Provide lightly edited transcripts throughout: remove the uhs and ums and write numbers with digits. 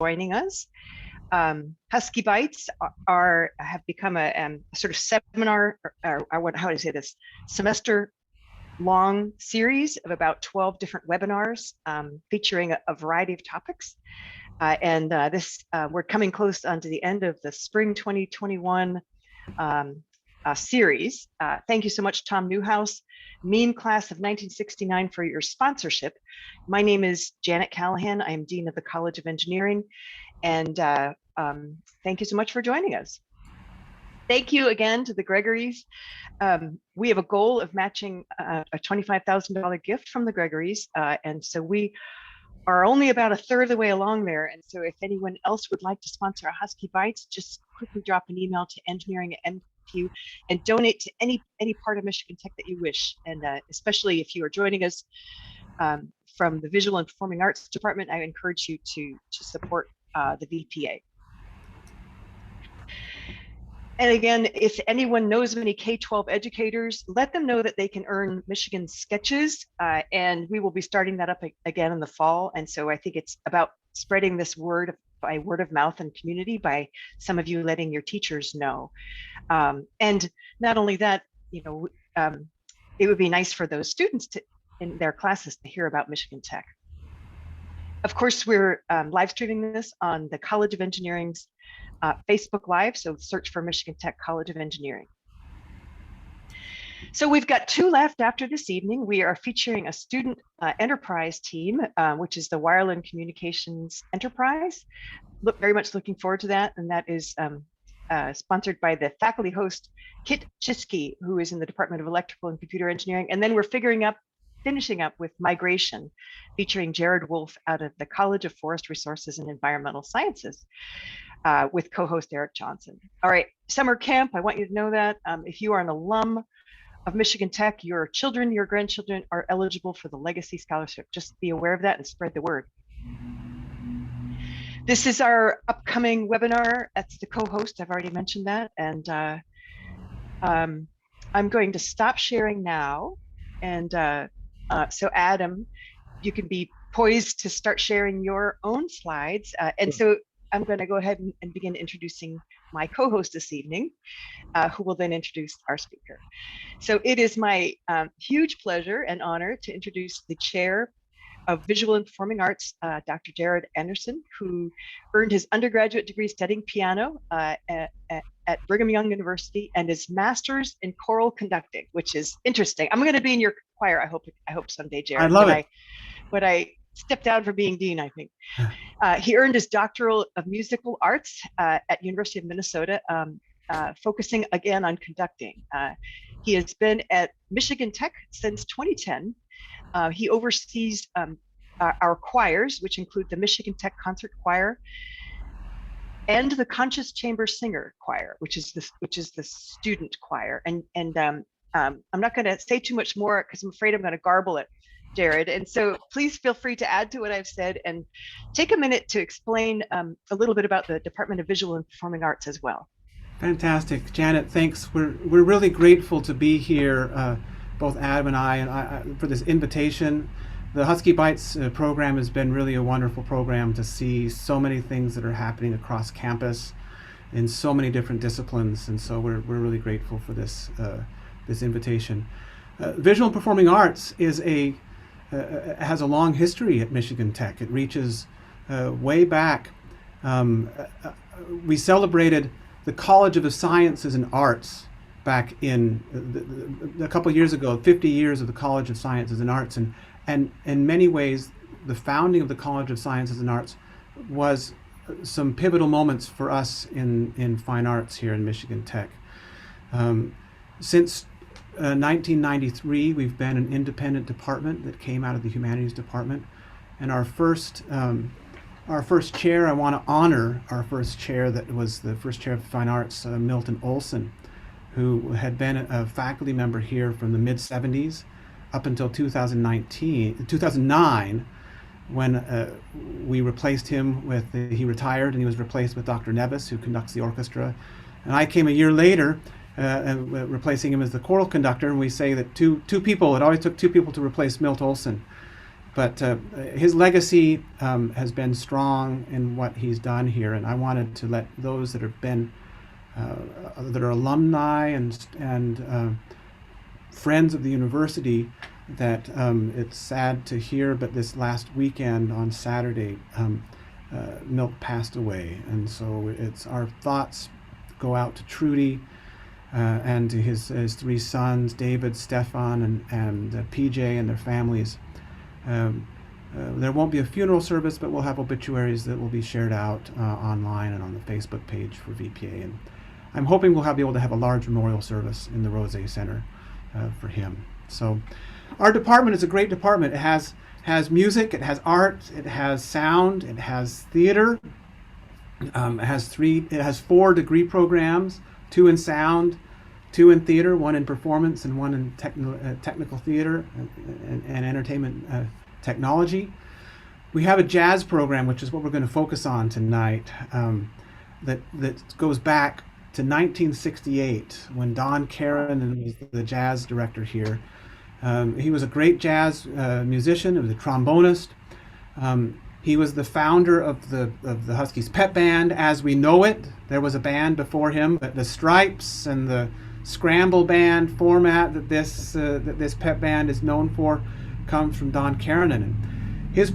joining us. Husky Bites have become a sort of seminar, or how do I say this, semester long series of about 12 different webinars featuring a variety of topics. We're coming close onto the end of the spring 2021 series. Thank you so much, Tom Newhouse, Mean Class of 1969, for your sponsorship. My name is Janet Callahan. I am Dean of the College of Engineering, and thank you so much for joining us. Thank you again to the Gregorys. We have a goal of matching a $25,000 gift from the Gregorys, and so we are only about a third of the way along there. And so if anyone else would like to sponsor a Husky Bites, just quickly drop an email to engineering@MPU and donate to any part of Michigan Tech that you wish. And especially if you are joining us from the Visual and Performing Arts Department, I encourage you to support the VPA. And again, if anyone knows of any K-12 educators, let them know that they can earn Michigan Sketches, and we will be starting that up again in the fall. And so I think it's about spreading this word by word of mouth and community by some of you letting your teachers know. And not only that, it would be nice for those students in their classes to hear about Michigan Tech. Of course, we're live streaming this on the College of Engineering's Facebook Live, so search for Michigan Tech College of Engineering. So we've got two left after this evening. We are featuring a student enterprise team, which is the Wireland Communications Enterprise. Very much looking forward to that, and that is sponsored by the faculty host, Kit Chisky, who is in the Department of Electrical and Computer Engineering. And then we're finishing up with Migration, featuring Jared Wolf out of the College of Forest Resources and Environmental Sciences, with co-host Eric Johnson. All right, summer camp, I want you to know that if you are an alum of Michigan Tech, your children, your grandchildren are eligible for the Legacy Scholarship. Just be aware of that and spread the word. This is our upcoming webinar. That's the co-host, I've already mentioned that. And I'm going to stop sharing now. And so Adam, you can be poised to start sharing your own slides. And so I'm going to go ahead and begin introducing my co-host this evening, who will then introduce our speaker. So it is my huge pleasure and honor to introduce the chair of Visual and Performing Arts, Dr. Jared Anderson, who earned his undergraduate degree studying piano at Brigham Young University and his master's in choral conducting, which is interesting. I'm going to be in your choir, I hope someday, Jared. I love it. When I stepped down from being dean, I think. He earned his doctoral of musical arts at University of Minnesota, focusing again on conducting. He has been at Michigan Tech since 2010. He oversees our choirs, which include the Michigan Tech Concert Choir and the Conscious Chamber Singer Choir, which is the student choir. And I'm not going to say too much more because I'm afraid I'm going to garble it, Jared. And so please feel free to add to what I've said and take a minute to explain a little bit about the Department of Visual and Performing Arts as well. Fantastic. Janet, thanks. We're really grateful to be here, both Adam and I, for this invitation. The Husky Bites program has been really a wonderful program to see so many things that are happening across campus in so many different disciplines. And so we're really grateful for this invitation. Visual and Performing Arts has a long history at Michigan Tech. It reaches way back. We celebrated the College of the Sciences and Arts back in a couple of years ago, 50 years of the College of Sciences and Arts. And in many ways, the founding of the College of Sciences and Arts was some pivotal moments for us in fine arts here in Michigan Tech. Since 1993, we've been an independent department that came out of the humanities department. And our first chair, I want to honor our first chair that was the first chair of fine arts, Milton Olson, who had been a faculty member here from the mid-70s up until 2009, when we replaced him he retired and he was replaced with Dr. Nevis, who conducts the orchestra. And I came a year later, replacing him as the choral conductor, and we say that two people, it always took two people to replace Milt Olson. But his legacy has been strong in what he's done here, and I wanted to let those that have been that are alumni and friends of the university that it's sad to hear, but this last weekend on Saturday, Milt passed away, and so it's our thoughts go out to Trudy and to his 3 sons, David, Stefan, and PJ and their families. There won't be a funeral service, but we'll have obituaries that will be shared out online and on the Facebook page for VPA. And I'm hoping we'll be able to have a large memorial service in the Rose Center for him. So our department is a great department. It has music, it has art, it has sound, it has theater. It has 4 degree programs, 2 in sound, 2 in theater, 1 in performance, and 1 in technical theater and entertainment technology. We have a jazz program, which is what we're going to focus on tonight, that goes back to 1968 when Don Caron was the jazz director here. He was a great jazz musician. He was a trombonist. He was the founder of the Huskies pep band as we know it. There was a band before him, but the Stripes and the scramble band format that this pep band is known for comes from Don Caron. And his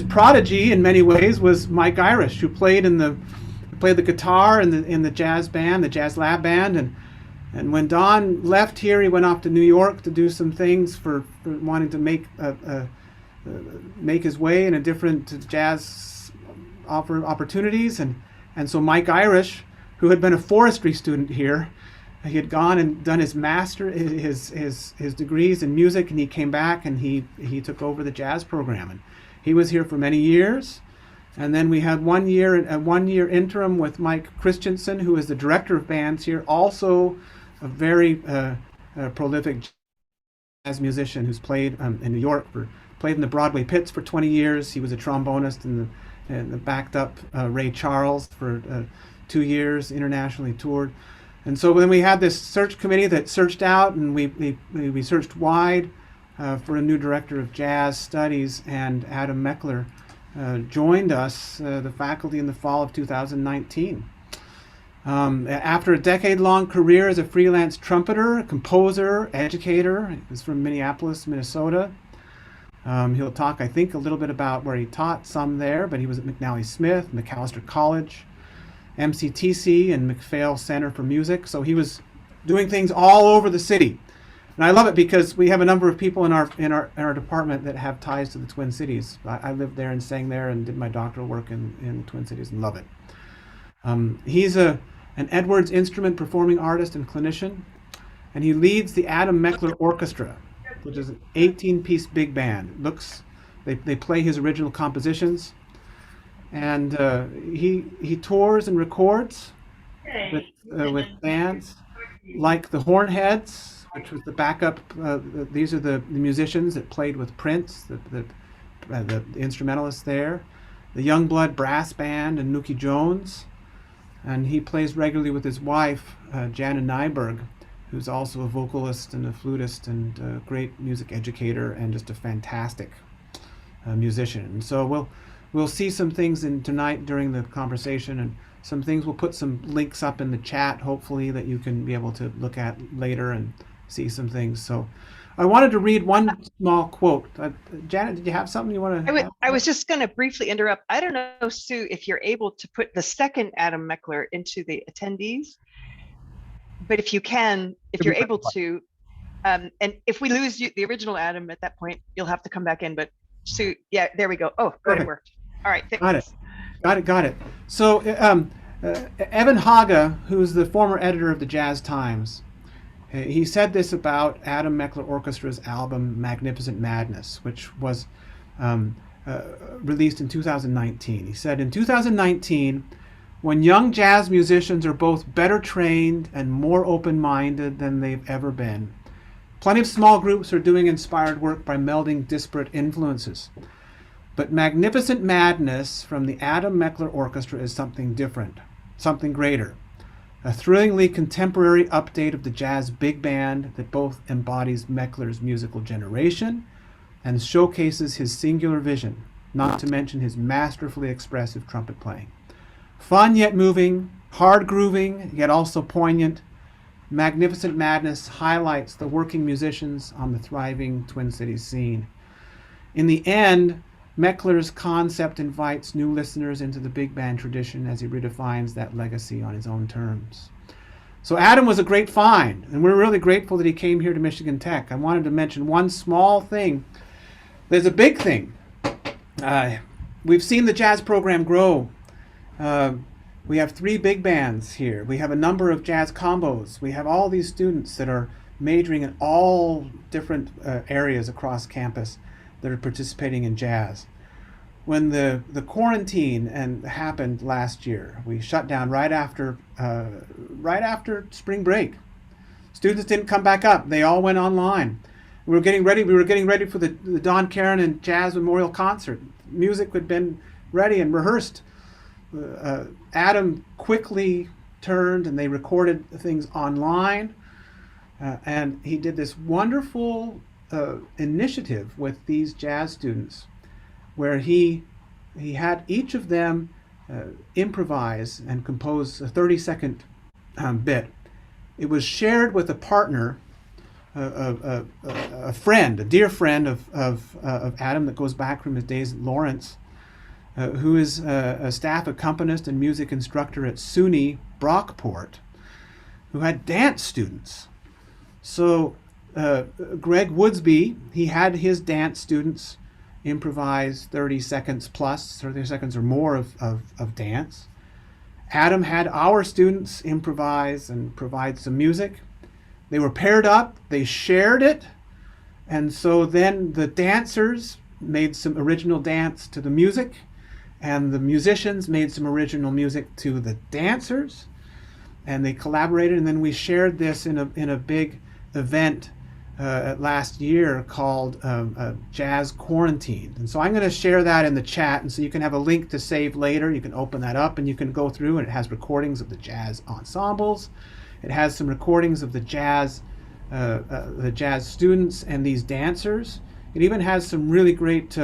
prodigy in many ways was Mike Irish, who played the guitar in the jazz band, the Jazz Lab band, and when Don left here, he went off to New York to do some things for wanting to make his way in a different jazz opportunities, and so Mike Irish, who had been a forestry student here, he had gone and done his his degrees in music, and he came back and he took over the jazz program, and he was here for many years. And then we had a 1 year interim with Mike Christensen, who is the director of bands here, also a very prolific jazz musician who's played in New York, played in the Broadway pits for 20 years. He was a trombonist and backed up Ray Charles for 2 years, internationally toured. And so then we had this search committee that searched out, and we searched wide for a new director of jazz studies, and Adam Meckler joined us, the faculty, in the fall of 2019. After a decade-long career as a freelance trumpeter, composer, educator, he's from Minneapolis, Minnesota. He'll talk, I think, a little bit about where he taught some there, but he was at McNally Smith, McAllister College, MCTC, and McPhail Center for Music. So he was doing things all over the city. And I love it because we have a number of people in our department that have ties to the Twin Cities. I lived there and sang there and did my doctoral work in the Twin Cities and love it. He's an Edwards instrument performing artist and clinician, and he leads the Adam Meckler Orchestra, which is an 18-piece big band. They play his original compositions, and he tours and records with bands like the Hornheads, which was the backup. These are the musicians that played with Prince, the instrumentalists there. The Youngblood Brass Band and Nuki Jones. And he plays regularly with his wife, Jana Nyberg, who's also a vocalist and a flutist and a great music educator and just a fantastic musician. And so we'll see some things tonight during the conversation, and some things. We'll put some links up in the chat, hopefully, that you can be able to look at later and see some things. So I wanted to read one small quote. Janet, did you have something you want to? I was just going to briefly interrupt. I don't know, Sue, if you're able to put the second Adam Meckler into the attendees, but if you can, if you're able to, and if we lose you, the original Adam at that point, you'll have to come back in. But Sue, yeah, there we go. Oh, good, it worked. All right, thanks. Got it. So Evan Haga, who's the former editor of the Jazz Times, he said this about Adam Meckler Orchestra's album Magnificent Madness, which was released in 2019. He said, in 2019, when young jazz musicians are both better trained and more open-minded than they've ever been, plenty of small groups are doing inspired work by melding disparate influences. But Magnificent Madness from the Adam Meckler Orchestra is something different, something greater. A thrillingly contemporary update of the jazz big band that both embodies Meckler's musical generation, and showcases his singular vision, not to mention his masterfully expressive trumpet playing. Fun yet moving, hard grooving yet also poignant, Magnificent Madness highlights the working musicians on the thriving Twin Cities scene. In the end, Meckler's concept invites new listeners into the big band tradition as he redefines that legacy on his own terms. So Adam was a great find, and we're really grateful that he came here to Michigan Tech. I wanted to mention one small thing. There's a big thing. We've seen the jazz program grow. We have 3 big bands here. We have a number of jazz combos. We have all these students that are majoring in all different areas across campus that are participating in jazz. When the quarantine happened last year, we shut down right after spring break. Students didn't come back up. They all went online. We were getting ready for the Don Caron and Jazz Memorial Concert. Music had been ready and rehearsed. Adam quickly turned and they recorded things online. And he did this wonderful initiative with these jazz students where he had each of them improvise and compose a 30-second bit. It was shared with a partner, a friend, a dear friend of Adam that goes back from his days at Lawrence, who is a staff accompanist and music instructor at SUNY Brockport, who had dance students. So Greg Woodsby, he had his dance students improvise 30 seconds plus, 30 seconds or more of dance. Adam had our students improvise and provide some music. They were paired up, they shared it, and so then the dancers made some original dance to the music, and the musicians made some original music to the dancers, and they collaborated, and then we shared this in a big event last year called Jazz Quarantine. And so I'm going to share that in the chat, and so you can have a link to save later. You can open that up and you can go through, and it has recordings of the jazz ensembles. It has some recordings of the jazz students and these dancers. It even has some really great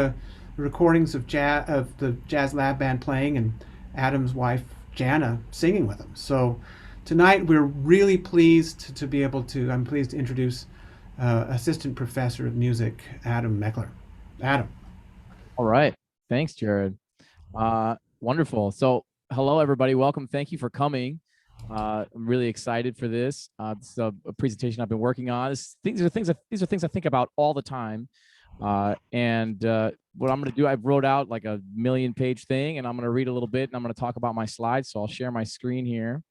recordings of the jazz lab band playing and Adam's wife Jana singing with them. So tonight we're really pleased to be able to. I'm pleased to introduce Assistant Professor of Music Adam Meckler. Adam. All right. Thanks, Jared. Wonderful. So hello, everybody. Welcome. Thank you for coming. I'm really excited for this. This is a presentation I've been working on. These are things I think about all the time. What I'm going to do, I've wrote out like a 1,000,000-page thing, and I'm going to read a little bit, and I'm going to talk about my slides. So I'll share my screen here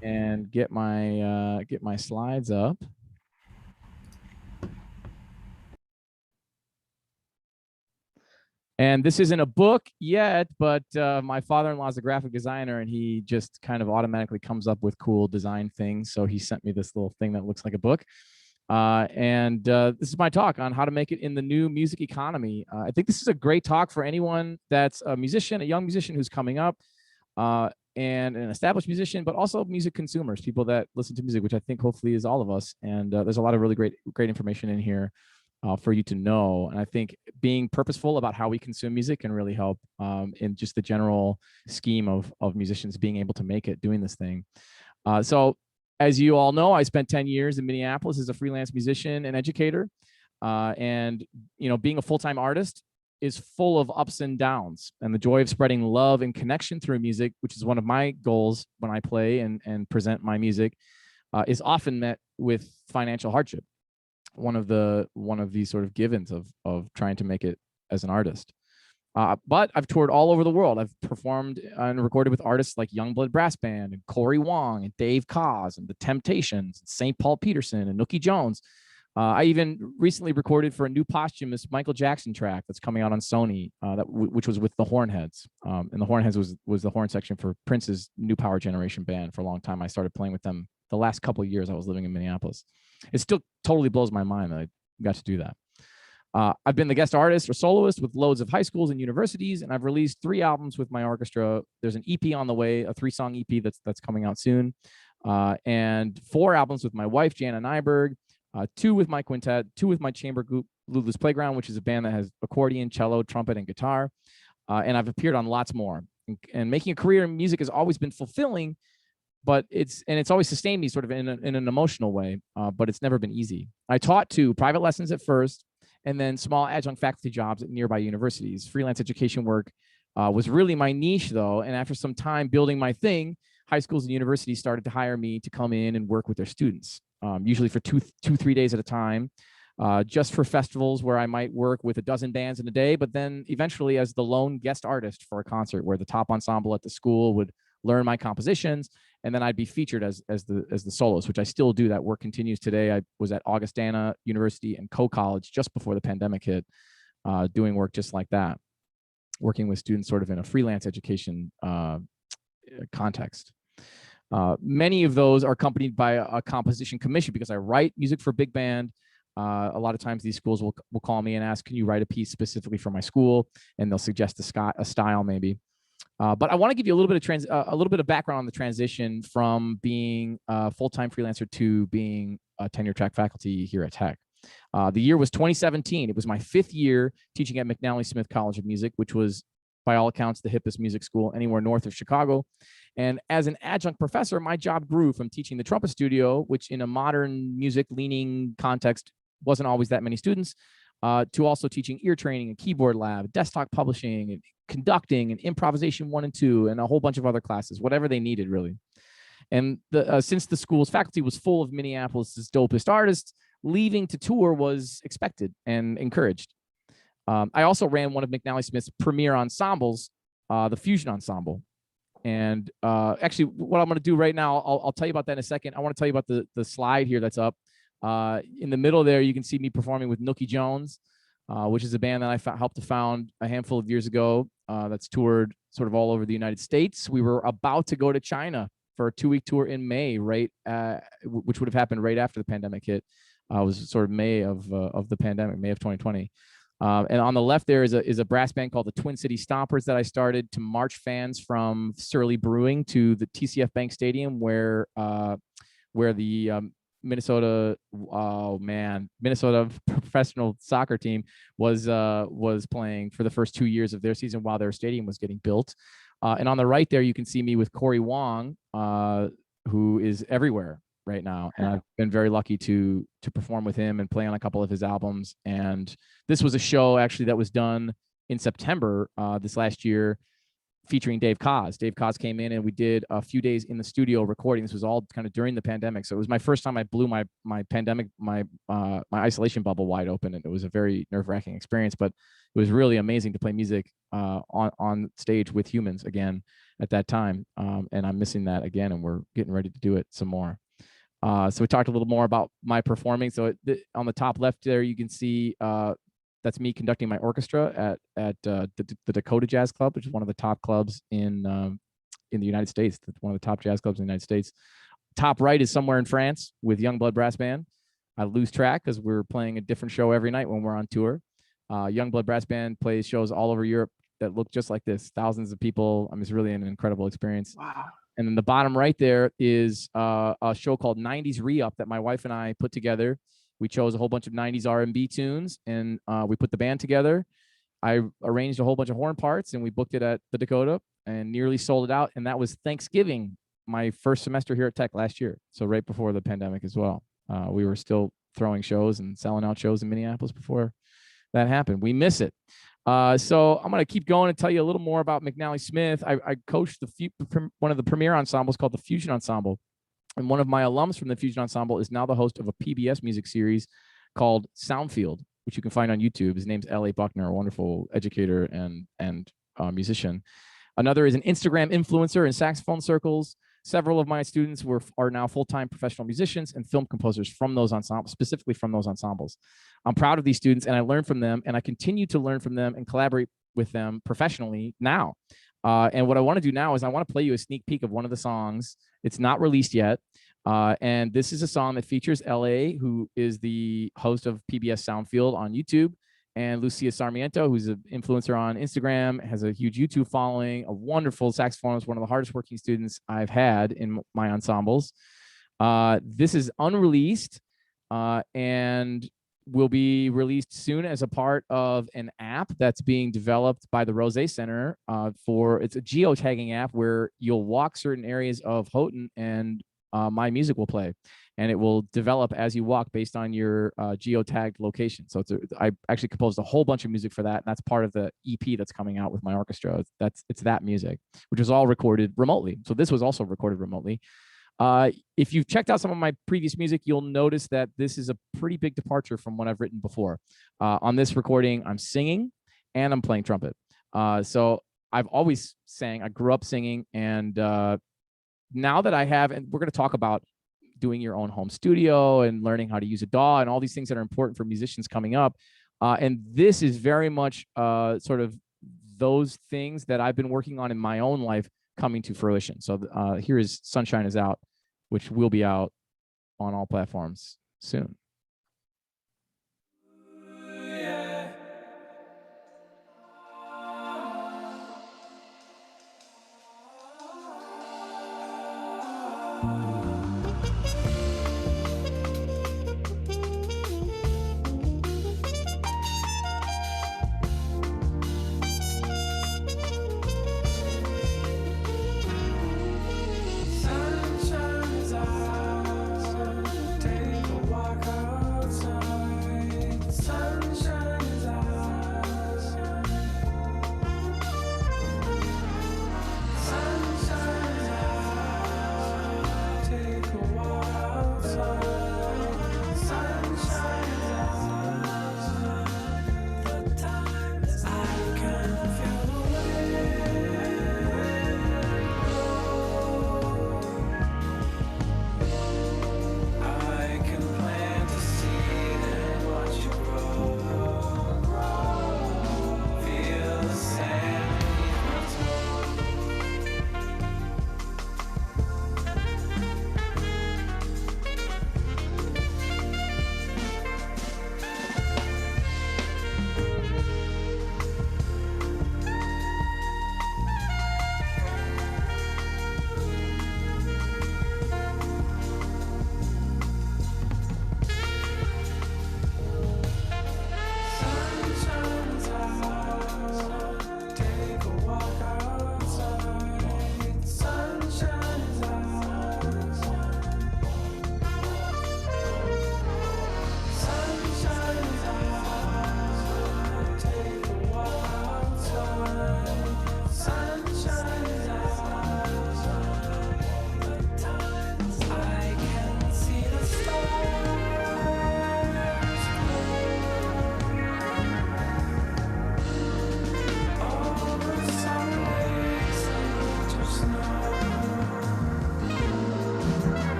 and get my slides up. And this isn't a book yet, but my father-in-law is a graphic designer, and he just kind of automatically comes up with cool design things. So he sent me this little thing that looks like a book. This is my talk on how to make it in the new music economy. I think this is a great talk for anyone that's a musician, a young musician who's coming up, and an established musician, but also music consumers, people that listen to music, which I think hopefully is all of us. And there's a lot of really great information in here for you to know. And I think being purposeful about how we consume music can really help in just the general scheme of musicians being able to make it doing this thing. So as you all know, I spent 10 years in Minneapolis as a freelance musician and educator. And being a full-time artist is full of ups and downs, and the joy of spreading love and connection through music, which is one of my goals when I play and present my music, is often met with financial hardship. One of these sort of givens of trying to make it as an artist. But I've toured all over the world. I've performed and recorded with artists like Youngblood Brass Band and Corey Wong and Dave Koz and The Temptations, and St. Paul Peterson and Nookie Jones. I even recently recorded for a new posthumous Michael Jackson track that's coming out on Sony, which was with the Hornheads. And the Hornheads was the horn section for Prince's New Power Generation band for a long time. I started playing with them the last couple of years I was living in Minneapolis. It still totally blows my mind that I got to do that. I've been the guest artist or soloist with loads of high schools and universities, and I've released 3 albums with my orchestra. There's an EP on the way, a 3-song EP that's coming out soon, and 4 albums with my wife, Jana Nyberg, 2 with my quintet, 2 with my chamber group, Lulu's Playground, which is a band that has accordion, cello, trumpet, and guitar. And I've appeared on lots more. And making a career in music has always been fulfilling, but it's always sustained me sort of in an emotional way, but it's never been easy. I taught too, private lessons at first, and then small adjunct faculty jobs at nearby universities. Freelance education work was really my niche though. And after some time building my thing, high schools and universities started to hire me to come in and work with their students, usually for 3 days at a time, just for festivals where I might work with a dozen bands in a day, but then eventually as the lone guest artist for a concert where the top ensemble at the school would learn my compositions, and then I'd be featured as the soloist, which I still do. That work continues today. I was at Augustana University and Coe College just before the pandemic hit, doing work just like that, working with students sort of in a freelance education context. Many of those are accompanied by a composition commission because I write music for big band. A lot of times these schools will call me and ask, can you write a piece specifically for my school? And they'll suggest a style maybe. But I want to give you a little bit of background on the transition from being a full-time freelancer to being a tenure track faculty here at Tech. The year was 2017. It was my 5th year teaching at McNally Smith College of Music, which was by all accounts the hippest music school anywhere north of Chicago. And as an adjunct professor, my job grew from teaching the trumpet studio, which in a modern music leaning context wasn't always that many students, to also teaching ear training and keyboard lab, desktop publishing, and conducting and improvisation 1 and 2, and a whole bunch of other classes, whatever they needed really. And since the school's faculty was full of Minneapolis' dopest artists, leaving to tour was expected and encouraged. I also ran one of McNally Smith's premier ensembles, the Fusion Ensemble. And actually, what I'm going to do right now, I'll tell you about that in a second. I want to tell you about the slide here that's up. In the middle there, you can see me performing with Nookie Jones, which is a band that I helped to found a handful of years ago that's toured sort of all over the United States. We were about to go to China for a 2-week tour in May, which would have happened right after the pandemic hit. It was sort of May of the pandemic, May of 2020. And on the left there is a brass band called the Twin City Stompers that I started to march fans from Surly Brewing to the TCF Bank Stadium where the Minnesota professional soccer team was playing for the first 2 years of their season while their stadium was getting built. And on the right there, you can see me with Corey Wong, who is everywhere right now. And I've been very lucky to perform with him and play on a couple of his albums. And this was a show actually that was done in September this last year, featuring Dave Koz. Dave Koz came in and we did a few days in the studio recording. This was all kind of during the pandemic. So it was my first time I blew my isolation bubble wide open. And it was a very nerve-wracking experience, but it was really amazing to play music on stage with humans again at that time. And I'm missing that again, and we're getting ready to do it some more. So we talked a little more about my performing. So on the top left there, you can see that's me conducting my orchestra at the Dakota Jazz Club, which is one of the top clubs in the United States. One of the top jazz clubs in the United States. Top right is somewhere in France with Youngblood Brass Band. I lose track because we're playing a different show every night when we're on tour. Youngblood Brass Band plays shows all over Europe that look just like this. Thousands of people. I mean, it's really an incredible experience. Wow. And then the bottom right there is a show called 90s Re-Up that my wife and I put together. We chose a whole bunch of 90s R&B tunes, and we put the band together. I arranged a whole bunch of horn parts, and we booked it at the Dakota and nearly sold it out. And that was Thanksgiving, my first semester here at Tech last year. So right before the pandemic as well. We were still throwing shows and selling out shows in Minneapolis before that happened. We miss it. So I'm going to keep going and tell you a little more about McNally Smith. I coached one of the premier ensembles called the Fusion Ensemble. And one of my alums from the Fusion Ensemble is now the host of a PBS music series called Soundfield, which you can find on YouTube. His name's L.A. Buckner, a wonderful educator and musician. Another is an Instagram influencer in saxophone circles. Several of my students are now full-time professional musicians and film composers from those ensembles, specifically from those ensembles. I'm proud of these students, and I learn from them, and I continue to learn from them and collaborate with them professionally now. And what I want to do now is I want to play you a sneak peek of one of the songs. It's not released yet. And this is a song that features LA, who is the host of PBS Soundfield on YouTube, and Lucia Sarmiento, who's an influencer on Instagram, has a huge YouTube following, a wonderful saxophonist, one of the hardest working students I've had in my ensembles. This is unreleased, and will be released soon as a part of an app that's being developed by the Rose Center it's a geotagging app where you'll walk certain areas of Houghton and my music will play, and it will develop as you walk based on your geotagged location. So I actually composed a whole bunch of music for that, and that's part of the EP that's coming out with my orchestra. It's that music, which was all recorded remotely. So this was also recorded remotely. If you've checked out some of my previous music, you'll notice that this is a pretty big departure from what I've written before. On this recording, I'm singing and I'm playing trumpet. So I've always sang. I grew up singing, and now that I have, and we're going to talk about doing your own home studio and learning how to use a DAW and all these things that are important for musicians coming up. And this is very much sort of those things that I've been working on in my own life coming to fruition. So here is Sunshine Is Out, which will be out on all platforms soon.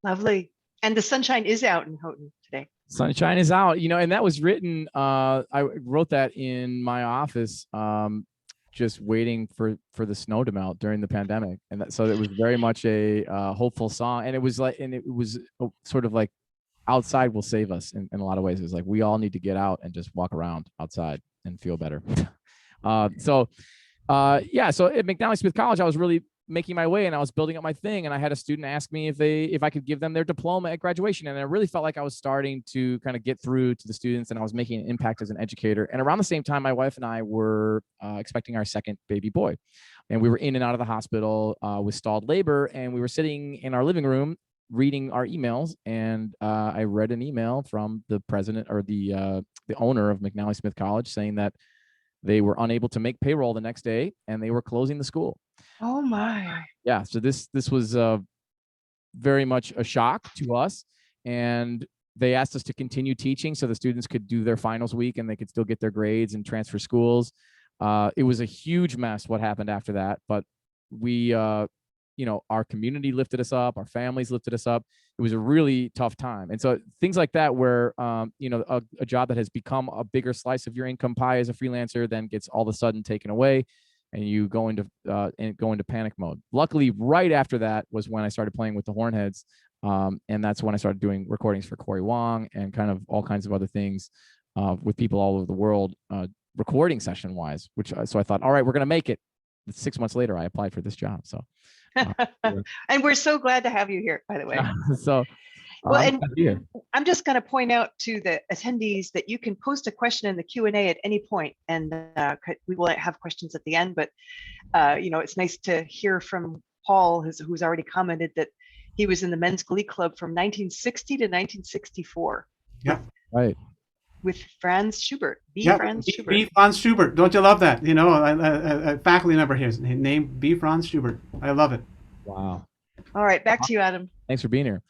Lovely. And the sunshine is out in Houghton today. Sunshine is out, and that was written, I wrote that in my office, just waiting for the snow to melt during the pandemic. And so it was very much a hopeful song. And it was sort of like outside will save us in a lot of ways. It was like, we all need to get out and just walk around outside and feel better. So at McNally Smith College, I was really making my way and I was building up my thing. And I had a student ask me if I could give them their diploma at graduation. And I really felt like I was starting to kind of get through to the students and I was making an impact as an educator. And around the same time, my wife and I were expecting our second baby boy. And we were in and out of the hospital with stalled labor. And we were sitting in our living room reading our emails. And I read an email from the president or the owner of McNally Smith College saying that they were unable to make payroll the next day and they were closing the school. Oh my. Yeah. So this was very much a shock to us. And they asked us to continue teaching so the students could do their finals week and they could still get their grades and transfer schools. It was a huge mess what happened after that. But we, our community lifted us up, our families lifted us up. It was a really tough time. And so things like that, where, a job that has become a bigger slice of your income pie as a freelancer then gets all of a sudden taken away, and you go into panic mode. Luckily, right after that was when I started playing with the Hornheads. And that's when I started doing recordings for Corey Wong and kind of all kinds of other things with people all over the world, recording session wise, so I thought, all right, we're going to make it. 6 months later, I applied for this job. So, and we're so glad to have you here, by the way. So, well, and I'm just going to point out to the attendees that you can post a question in the Q&A at any point, and we will have questions at the end. But it's nice to hear from Paul, who's already commented that he was in the Men's Glee Club from 1960 to 1964. Yeah, right. With Franz Schubert, Franz Schubert. B. Franz Schubert. Don't you love that? A faculty member here is named B. Franz Schubert. I love it. Wow. All right, back to you, Adam. Thanks for being here.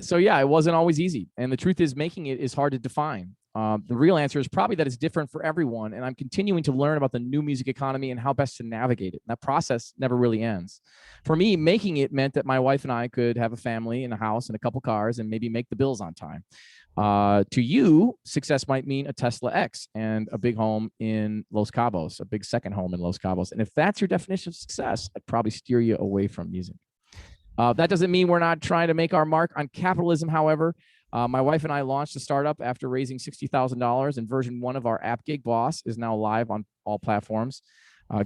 So yeah, it wasn't always easy. And the truth is, making it is hard to define. The real answer is probably that it's different for everyone. And I'm continuing to learn about the new music economy and how best to navigate it. And that process never really ends. For me, making it meant that my wife and I could have a family and a house and a couple cars and maybe make the bills on time. To you, success might mean a Tesla X and a big home in Los Cabos, a big second home in Los Cabos. And if that's your definition of success, I'd probably steer you away from music. That doesn't mean we're not trying to make our mark on capitalism, however. My wife and I launched a startup after raising $60,000, and version 1 of our app, Gig Boss, is now live on all platforms.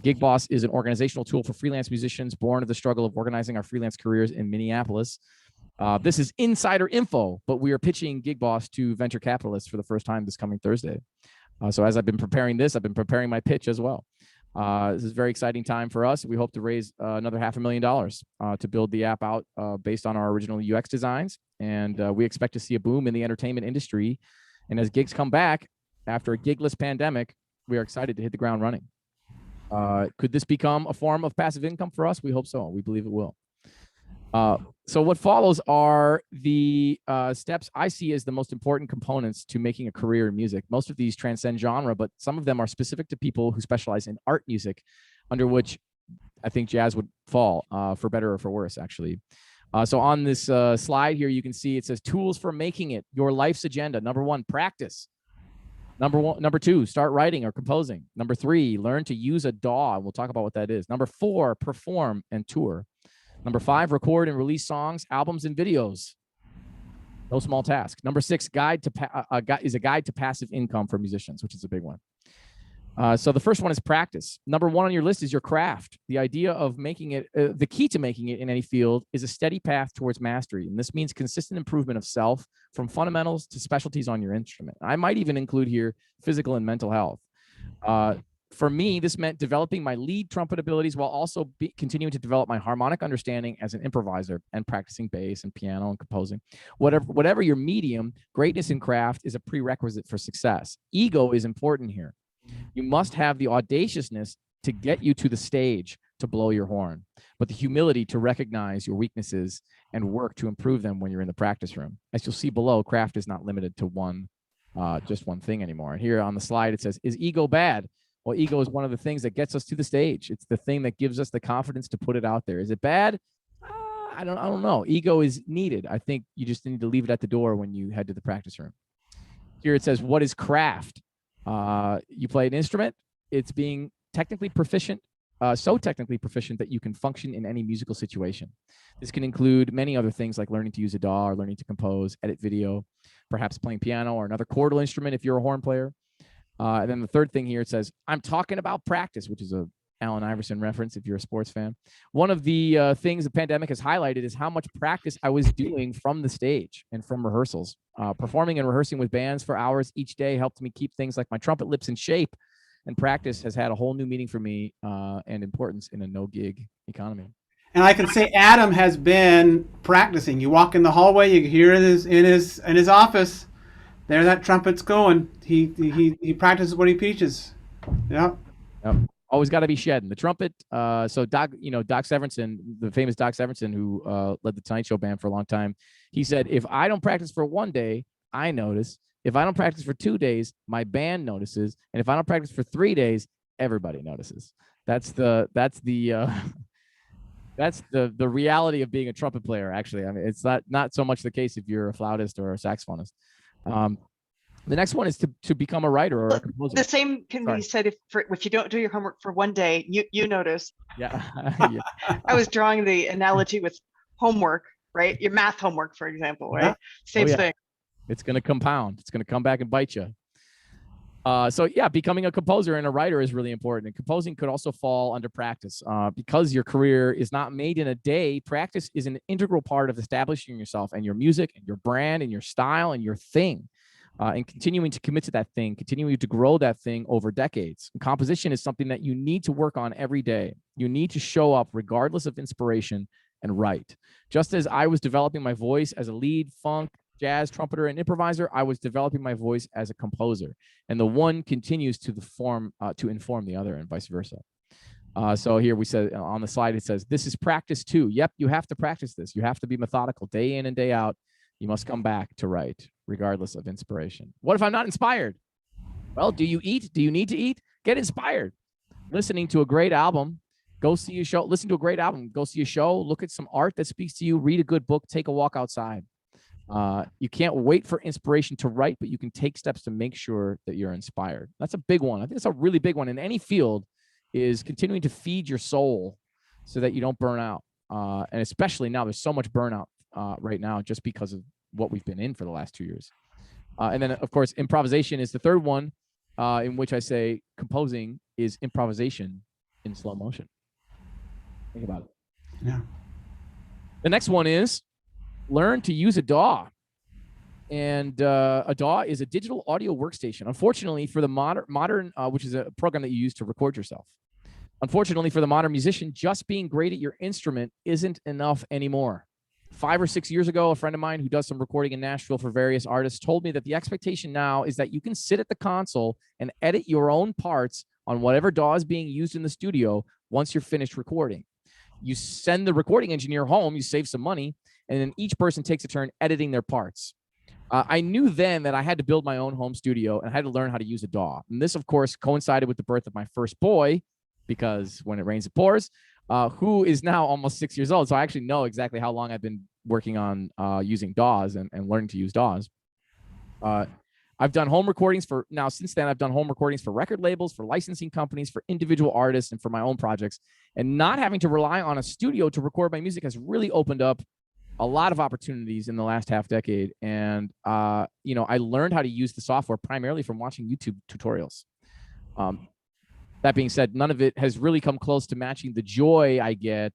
Gig Boss is an organizational tool for freelance musicians born of the struggle of organizing our freelance careers in Minneapolis. This is insider info, but we are pitching Gig Boss to venture capitalists for the first time this coming Thursday. So as I've been preparing this, I've been preparing my pitch as well. This is a very exciting time for us. We hope to raise another $500,000 to build the app out based on our original UX designs. And we expect to see a boom in the entertainment industry. And as gigs come back after a gigless pandemic, we are excited to hit the ground running. Could this become a form of passive income for us? We hope so. We believe it will. So what follows are the steps I see as the most important components to making a career in music. Most of these transcend genre, but some of them are specific to people who specialize in art music, under which I think jazz would fall, for better or for worse, actually. So on this slide here, you can see it says tools for making it your life's agenda. Number 1, practice. Number 2, start writing or composing. Number 3, learn to use a DAW. We'll talk about what that is. Number 4, perform and tour. Number 5, record and release songs, albums, and videos. No small task. Number 6, guide to passive income for musicians, which is a big one. So the first one is practice. Number 1 on your list is your craft. The idea of making it, the key to making it in any field is a steady path towards mastery. And this means consistent improvement of self, from fundamentals to specialties on your instrument. I might even include here physical and mental health. For me, this meant developing my lead trumpet abilities while also continuing to develop my harmonic understanding as an improviser and practicing bass and piano and composing. Whatever your medium, greatness in craft is a prerequisite for success. Ego is important here. You must have the audaciousness to get you to the stage to blow your horn, but the humility to recognize your weaknesses and work to improve them when you're in the practice room. As you'll see below, craft is not limited to just one thing anymore. And here on the slide, it says, is ego bad? Well, ego is one of the things that gets us to the stage. It's the thing that gives us the confidence to put it out there. Is it bad? I don't know. Ego is needed. I think you just need to leave it at the door when you head to the practice room. Here it says, what is craft? You play an instrument. It's being technically proficient, so technically proficient that you can function in any musical situation. This can include many other things like learning to use a DAW or learning to compose, edit video, perhaps playing piano or another chordal instrument if you're a horn player. And then the third thing here, it says, I'm talking about practice, which is a Allen Iverson reference if you're a sports fan. One of the things the pandemic has highlighted is how much practice I was doing from the stage and from rehearsals. Performing and rehearsing with bands for hours each day helped me keep things like my trumpet lips in shape, and practice has had a whole new meaning for me and importance in a no-gig economy. And I can say Adam has been practicing. You walk in the hallway, you hear it in his office. There, that trumpet's going. He practices what he preaches. Yeah. Yep. Always got to be shedding the trumpet. So Doc Severinsen, the famous Doc Severinsen, who led the Tonight Show band for a long time, he said, if I don't practice for 1 day, I notice. If I don't practice for 2 days, my band notices. And if I don't practice for 3 days, everybody notices. That's That's the reality of being a trumpet player. Actually, I mean, it's not so much the case if you're a flautist or a saxophonist. The next one is to become a writer or a composer. The same can be said if you don't do your homework for one day. You notice. Yeah. Yeah. I was drawing the analogy with homework, right? Your math homework, for example, right? Same thing. It's going to compound. It's going to come back and bite you. So yeah, becoming a composer and a writer is really important. And composing could also fall under practice. Because your career is not made in a day, practice is an integral part of establishing yourself and your music and your brand and your style and your thing. And continuing to commit to that thing, continuing to grow that thing over decades. And composition is something that you need to work on every day. You need to show up regardless of inspiration and write. Just as I was developing my voice as a lead funk, jazz trumpeter and improviser, I was developing my voice as a composer, and the one continues to inform the other, and vice versa. So here we said on the slide, it says, this is practice too. Yep, you have to practice this. You have to be methodical day in and day out. You must come back to write, regardless of inspiration. What if I'm not inspired? Well, do you eat? Do you need to eat? Get inspired. Listening to a great album, go see a show. Listen to a great album, go see a show, look at some art that speaks to you, read a good book, take a walk outside. You can't wait for inspiration to write, but you can take steps to make sure that you're inspired. That's a big one. I think it's a really big one in any field, is continuing to feed your soul so that you don't burn out. And especially now, there's so much burnout right now just because of what we've been in for the last 2 years. And then, of course, improvisation is the third one, in which I say composing is improvisation in slow motion. Think about it. Yeah. The next one is learn to use a DAW. And a DAW is a digital audio workstation. Unfortunately, for the modern, which is a program that you use to record yourself. Unfortunately, for the modern musician, just being great at your instrument isn't enough anymore. 5 or 6 years ago, a friend of mine who does some recording in Nashville for various artists told me that the expectation now is that you can sit at the console and edit your own parts on whatever DAW is being used in the studio once you're finished recording. You send the recording engineer home, you save some money, and then each person takes a turn editing their parts. I knew then that I had to build my own home studio and I had to learn how to use a DAW. And this, of course, coincided with the birth of my first boy, because when it rains, it pours, who is now almost 6 years old. So I actually know exactly how long I've been working on using DAWs and learning to use DAWs. I've done home recordings since then, I've done home recordings for record labels, for licensing companies, for individual artists, and for my own projects. And not having to rely on a studio to record my music has really opened up a lot of opportunities in the last half decade. And, I learned how to use the software primarily from watching YouTube tutorials. That being said, none of it has really come close to matching the joy I get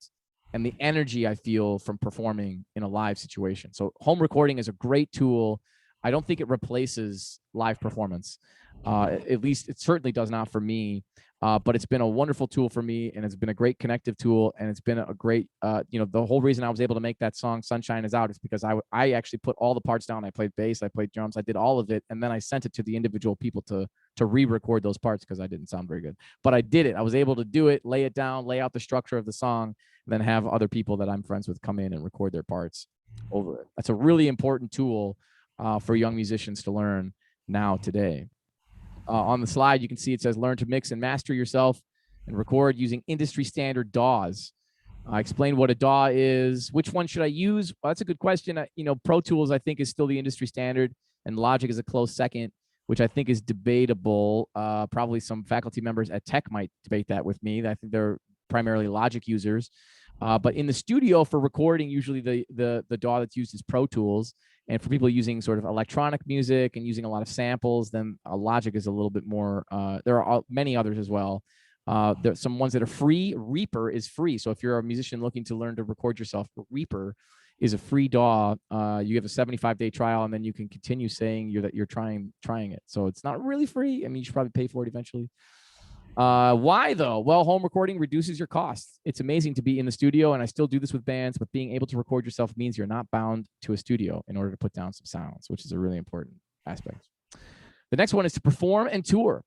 and the energy I feel from performing in a live situation. So home recording is a great tool. I don't think it replaces live performance. At least it certainly does not for me. But it's been a wonderful tool for me, and it's been a great connective tool, and it's been a great, the whole reason I was able to make that song "Sunshine Is Out" is because I actually put all the parts down. I played bass, I played drums, I did all of it, and then I sent it to the individual people to re-record those parts because I didn't sound very good. But I did it. I was able to do it, lay it down, lay out the structure of the song, and then have other people that I'm friends with come in and record their parts over it. That's a really important tool for young musicians to learn now today. On the slide, you can see it says learn to mix and master yourself and record using industry standard DAWs. I explained what a DAW is. Which one should I use? Well, that's a good question. Pro Tools, I think, is still the industry standard, and Logic is a close second, which I think is debatable. Probably some faculty members at Tech might debate that with me. I think they're primarily Logic users. But in the studio for recording, usually the DAW that's used is Pro Tools. And for people using sort of electronic music and using a lot of samples, then Logic is a little bit more. There are many others as well. There's some ones that are free. Reaper is free. So if you're a musician looking to learn to record yourself, Reaper is a free DAW. You have a 75-day trial, and then you can continue saying that you're trying it. So it's not really free. I mean, you should probably pay for it eventually. Why though? Well, home recording reduces your costs. It's amazing to be in the studio, and I still do this with bands, but being able to record yourself means you're not bound to a studio in order to put down some sounds, which is a really important aspect. The next one is to perform and tour.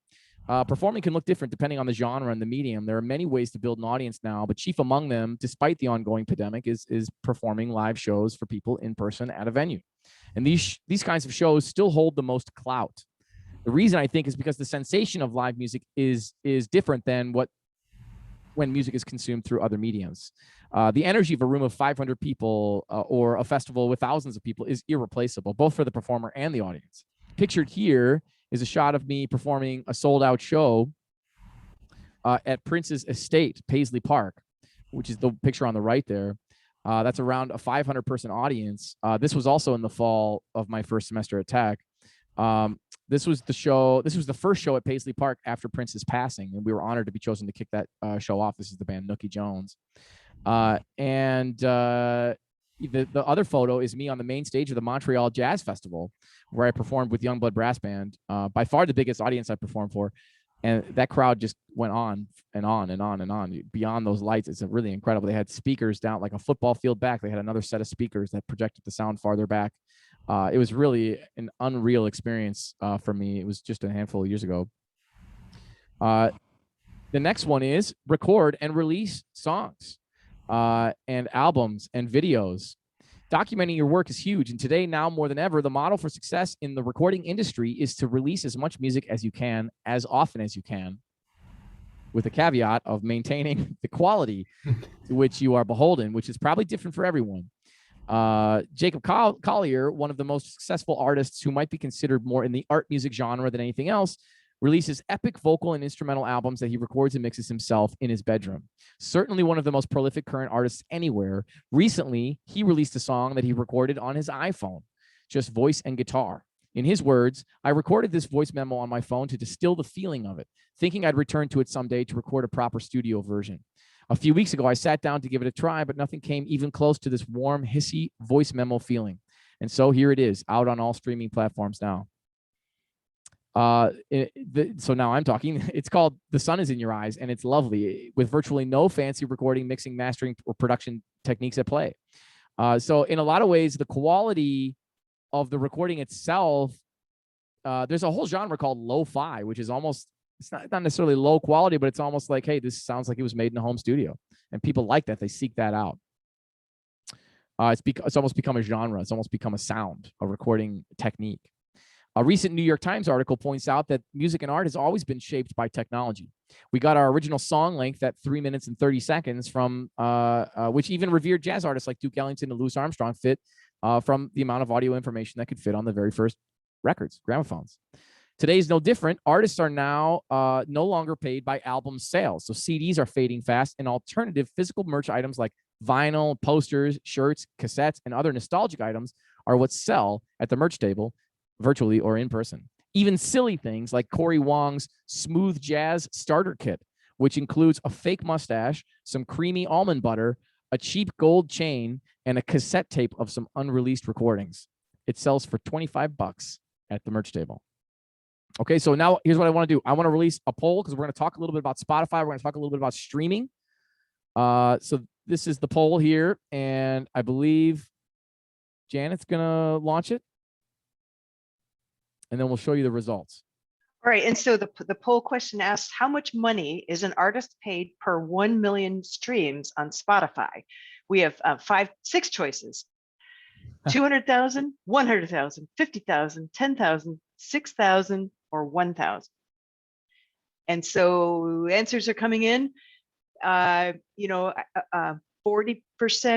Performing can look different depending on the genre and the medium. There are many ways to build an audience now, but chief among them, despite the ongoing pandemic, is performing live shows for people in person at a venue. And these kinds of shows still hold the most clout. The reason I think is because the sensation of live music is different than what when music is consumed through other mediums. The energy of a room of 500 people or a festival with thousands of people is irreplaceable, both for the performer and the audience. Pictured here is a shot of me performing a sold-out show at Prince's estate, Paisley Park, which is the picture on the right there. That's around a 500-person audience. This was also in the fall of my first semester at Tech. This was the first show at Paisley Park after Prince's passing, and we were honored to be chosen to kick that show off. This is the band Nookie Jones. The other photo is me on the main stage of the Montreal Jazz Festival, where I performed with Youngblood Brass Band, by far the biggest audience I performed for. And that crowd just went on and on and on and on beyond those lights. It's really incredible. They had speakers down like a football field back. They had another set of speakers that projected the sound farther back. It was really an unreal experience for me. It was just a handful of years ago. The next one is record and release songs and albums and videos. Documenting your work is huge. And today, now more than ever, the model for success in the recording industry is to release as much music as you can, as often as you can, with the caveat of maintaining the quality to which you are beholden, which is probably different for everyone. Jacob Collier, one of the most successful artists who might be considered more in the art music genre than anything else, releases epic vocal and instrumental albums that he records and mixes himself in his bedroom. Certainly one of the most prolific current artists anywhere. Recently, he released a song that he recorded on his iPhone, just voice and guitar. In his words, I recorded this voice memo on my phone to distill the feeling of it, thinking I'd return to it someday to record a proper studio version. A few weeks ago, I sat down to give it a try, but nothing came even close to this warm, hissy voice memo feeling. And so here it is, out on all streaming platforms now. So now I'm talking. It's called The Sun Is in Your Eyes, and it's lovely with virtually no fancy recording, mixing, mastering, or production techniques at play. So in a lot of ways, the quality of the recording itself, there's a whole genre called lo-fi, which is almost, it's not necessarily low quality, but it's almost like, hey, this sounds like it was made in a home studio. And people like that. They seek that out. It's almost become a genre. It's almost become a sound, a recording technique. A recent New York Times article points out that music and art has always been shaped by technology. We got our original song length at 3 minutes and 30 seconds from which even revered jazz artists like Duke Ellington and Louis Armstrong fit from the amount of audio information that could fit on the very first records, gramophones. Today is no different. Artists are now no longer paid by album sales. So CDs are fading fast, and alternative physical merch items like vinyl, posters, shirts, cassettes, and other nostalgic items are what sell at the merch table, virtually or in person. Even silly things like Corey Wong's Smooth Jazz Starter Kit, which includes a fake mustache, some creamy almond butter, a cheap gold chain, and a cassette tape of some unreleased recordings. It sells for $25 at the merch table. Okay, so now here's what I want to do. I want to release a poll because we're going to talk a little bit about Spotify. We're going to talk a little bit about streaming. So this is the poll here, and I believe Janet's going to launch it. And then we'll show you the results. All right, and so the poll question asks, how much money is an artist paid per 1 million streams on Spotify? We have 6 choices: 200,000, 100,000, 50,000, 10,000, 6,000, or 1,000. And so answers are coming in. 40%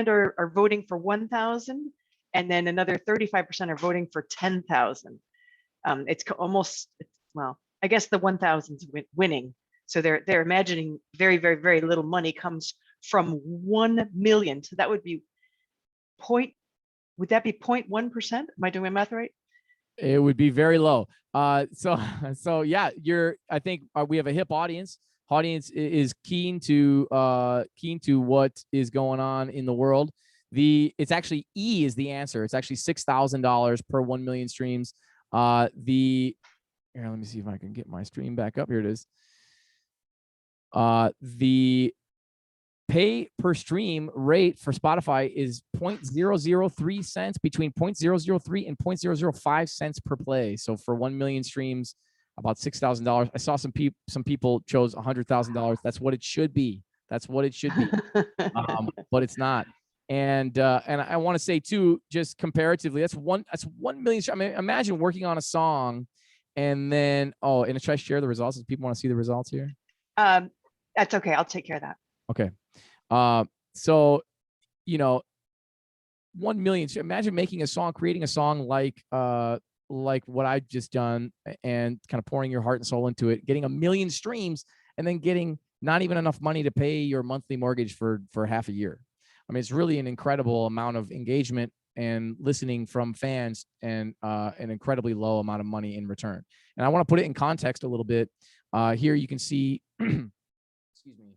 are voting for 1,000, and then another 35% are voting for 10,000. It's almost, well, I guess the 1,000's winning. So they're imagining very, very, very little money comes from 1 million. So that would be would that be 0.1%? Am I doing my math right? It would be very low. So yeah, I think we have a hip audience. Audience is keen to what is going on in the world. It's actually E is the answer. It's actually $6,000 per 1 million streams. Here, let me see if I can get my stream back up. Here it is. The pay per stream rate for Spotify is 0.003 cents, between 0.003 and 0.005 cents per play. So for 1 million streams, about $6,000. I saw some people chose $100,000. That's what it should be. That's what it should be. But it's not. And I want to say too, just comparatively, that's 1 million. I mean, imagine working on a song, and then and should I share the results? Do people want to see the results here? That's okay. I'll take care of that. Okay. So, you know, 1 million. So imagine making a song, creating a song like what I've just done, and kind of pouring your heart and soul into it, getting 1 million streams, and then getting not even enough money to pay your monthly mortgage for half a year. I mean, it's really an incredible amount of engagement and listening from fans, and an incredibly low amount of money in return. And I want to put it in context a little bit. Here you can see, excuse me,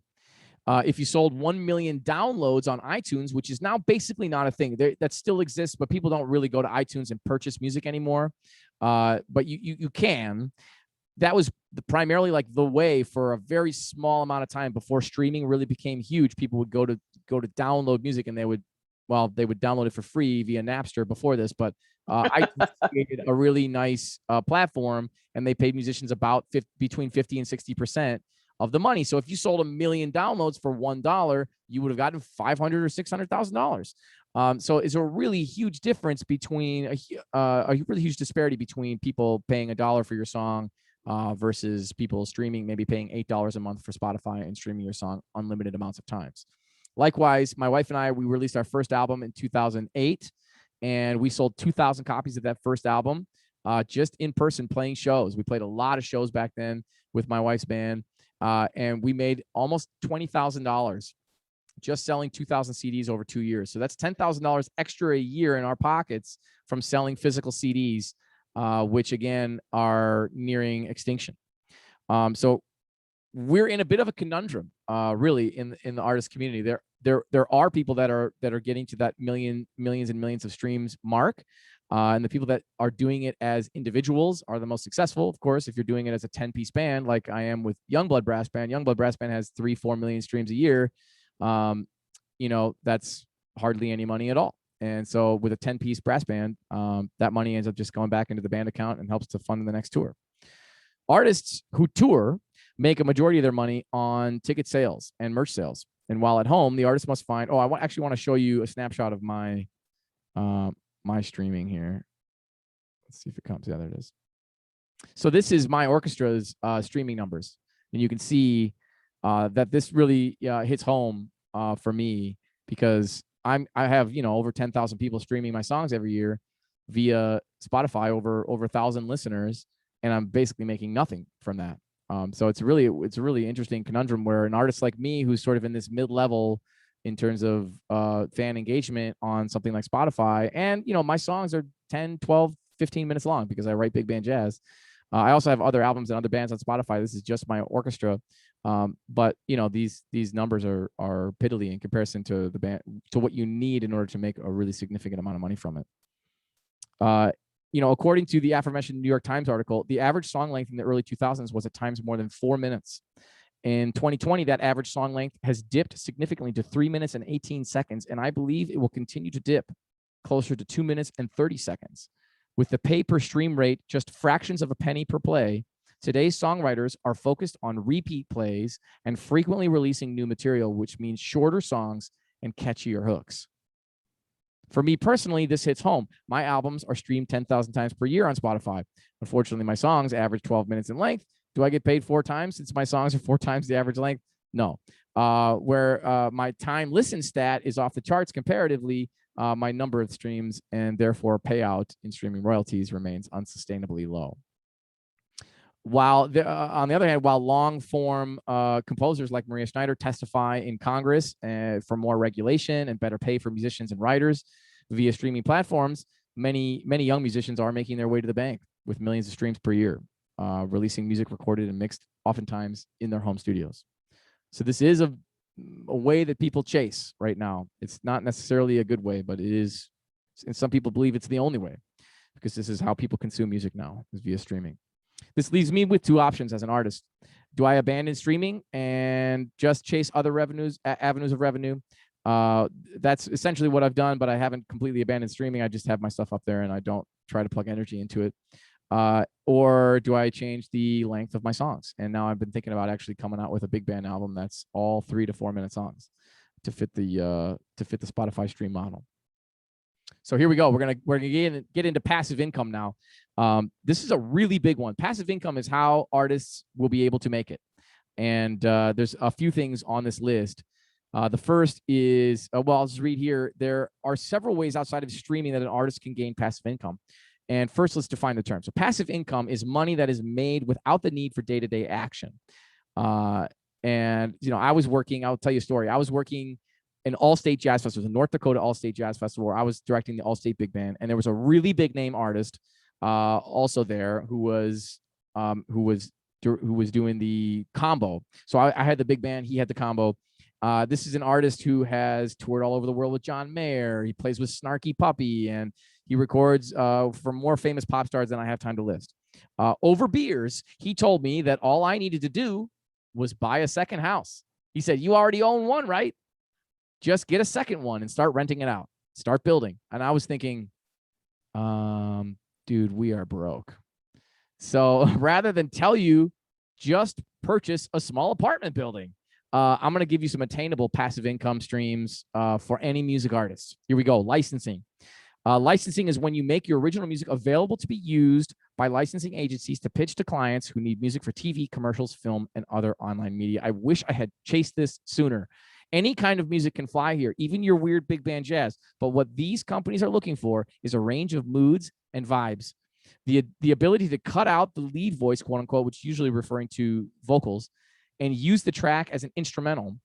if you sold 1 million downloads on iTunes, which is now basically not a thing that still exists, but people don't really go to iTunes and purchase music anymore. But you can. That was primarily like the way for a very small amount of time before streaming really became huge. People would go to download music, and they would download it for free via Napster before this, but iTunes created a really nice platform, and they paid musicians about between 50 and 60% of the money. So if you sold 1 million downloads for $1, you would have gotten $500,000 or $600,000. So it's a really huge difference between a really huge disparity between people paying $1 for your song versus people streaming, maybe paying $8 a month for Spotify and streaming your song unlimited amounts of times. Likewise, my wife and I, we released our first album in 2008, and we sold 2,000 copies of that first album just in person playing shows. We played a lot of shows back then with my wife's band, and we made almost $20,000 just selling 2,000 CDs over 2 years. So that's $10,000 extra a year in our pockets from selling physical CDs, which again are nearing extinction. So we're in a bit of a conundrum, really, in the artist community. There are people that are getting to that millions and millions of streams mark, and the people that are doing it as individuals are the most successful. Of course, if you're doing it as a 10-piece band, like I am with Youngblood Brass Band, Youngblood Brass Band has 3-4 million streams a year. You know, that's hardly any money at all. And so with a 10-piece brass band, that money ends up just going back into the band account and helps to fund the next tour. Artists who tour make a majority of their money on ticket sales and merch sales. And while at home, the artist must find, actually want to show you a snapshot of my my streaming here. Let's see if it comes. Yeah, there it is. So this is my orchestra's streaming numbers. And you can see that this really hits home for me, because I have, over 10,000 people streaming my songs every year via Spotify, over 1,000 listeners, and I'm basically making nothing from that. So it's a really interesting conundrum where an artist like me, who's sort of in this mid-level in terms of fan engagement on something like Spotify, and my songs are 10, 12, 15 minutes long because I write big band jazz. I also have other albums and other bands on Spotify. This is just my orchestra. But these numbers are piddly in comparison to the band, to what you need in order to make a really significant amount of money from it. According to the aforementioned New York Times article, the average song length in the early 2000s was at times more than 4 minutes. In 2020, that average song length has dipped significantly to 3 minutes and 18 seconds, and I believe it will continue to dip closer to 2 minutes and 30 seconds. With the pay per stream rate just fractions of a penny per play, today's songwriters are focused on repeat plays and frequently releasing new material, which means shorter songs and catchier hooks. For me personally, this hits home. My albums are streamed 10,000 times per year on Spotify. Unfortunately, my songs average 12 minutes in length. Do I get paid 4 times since my songs are 4 times the average length? No. Where my time listen stat is off the charts comparatively, my number of streams and therefore payout in streaming royalties remains unsustainably low. While on the other hand, while long-form composers like Maria Schneider testify in Congress for more regulation and better pay for musicians and writers via streaming platforms, many young musicians are making their way to the bank with millions of streams per year, releasing music recorded and mixed oftentimes in their home studios. So this is a way that people chase right now. It's not necessarily a good way, but it is, and some people believe it's the only way, because this is how people consume music now, is via streaming. This leaves me with 2 options as an artist. Do I abandon streaming and just chase other avenues of revenue? That's essentially what I've done, but I haven't completely abandoned streaming. I just have my stuff up there and I don't try to plug energy into it. Or do I change the length of my songs? And now I've been thinking about actually coming out with a big band album that's all 3 to 4 minute songs to fit the Spotify stream model. So here we go. We're gonna get into passive income now. This is a really big one. Passive income is how artists will be able to make it. And there's a few things on this list. The first is, well, I'll just read here. There are several ways outside of streaming that an artist can gain passive income. And first, let's define the term. So passive income is money that is made without the need for day-to-day action. And, I'll tell you a story. I was working an all-state jazz festival, the North Dakota All-State Jazz Festival, where I was directing the all-state big band. And there was a really big name artist also there who was doing the combo. So I had the big band, he had the combo. This is an artist who has toured all over the world with John Mayer. He plays with Snarky Puppy, and he records for more famous pop stars than I have time to list. Over beers, he told me that all I needed to do was buy a second house. He said, "You already own one, right? Just get a second one and start renting it out. Start building." And I was thinking, dude, we are broke. So rather than tell you, just purchase a small apartment building. I'm going to give you some attainable passive income streams for any music artist. Here we go. Licensing. Licensing is when you make your original music available to be used by licensing agencies to pitch to clients who need music for TV, commercials, film, and other online media. I wish I had chased this sooner. Any kind of music can fly here, even your weird big band jazz. But what these companies are looking for is a range of moods and vibes. The ability to cut out the lead voice, quote unquote, which is usually referring to vocals, and use the track as an instrumental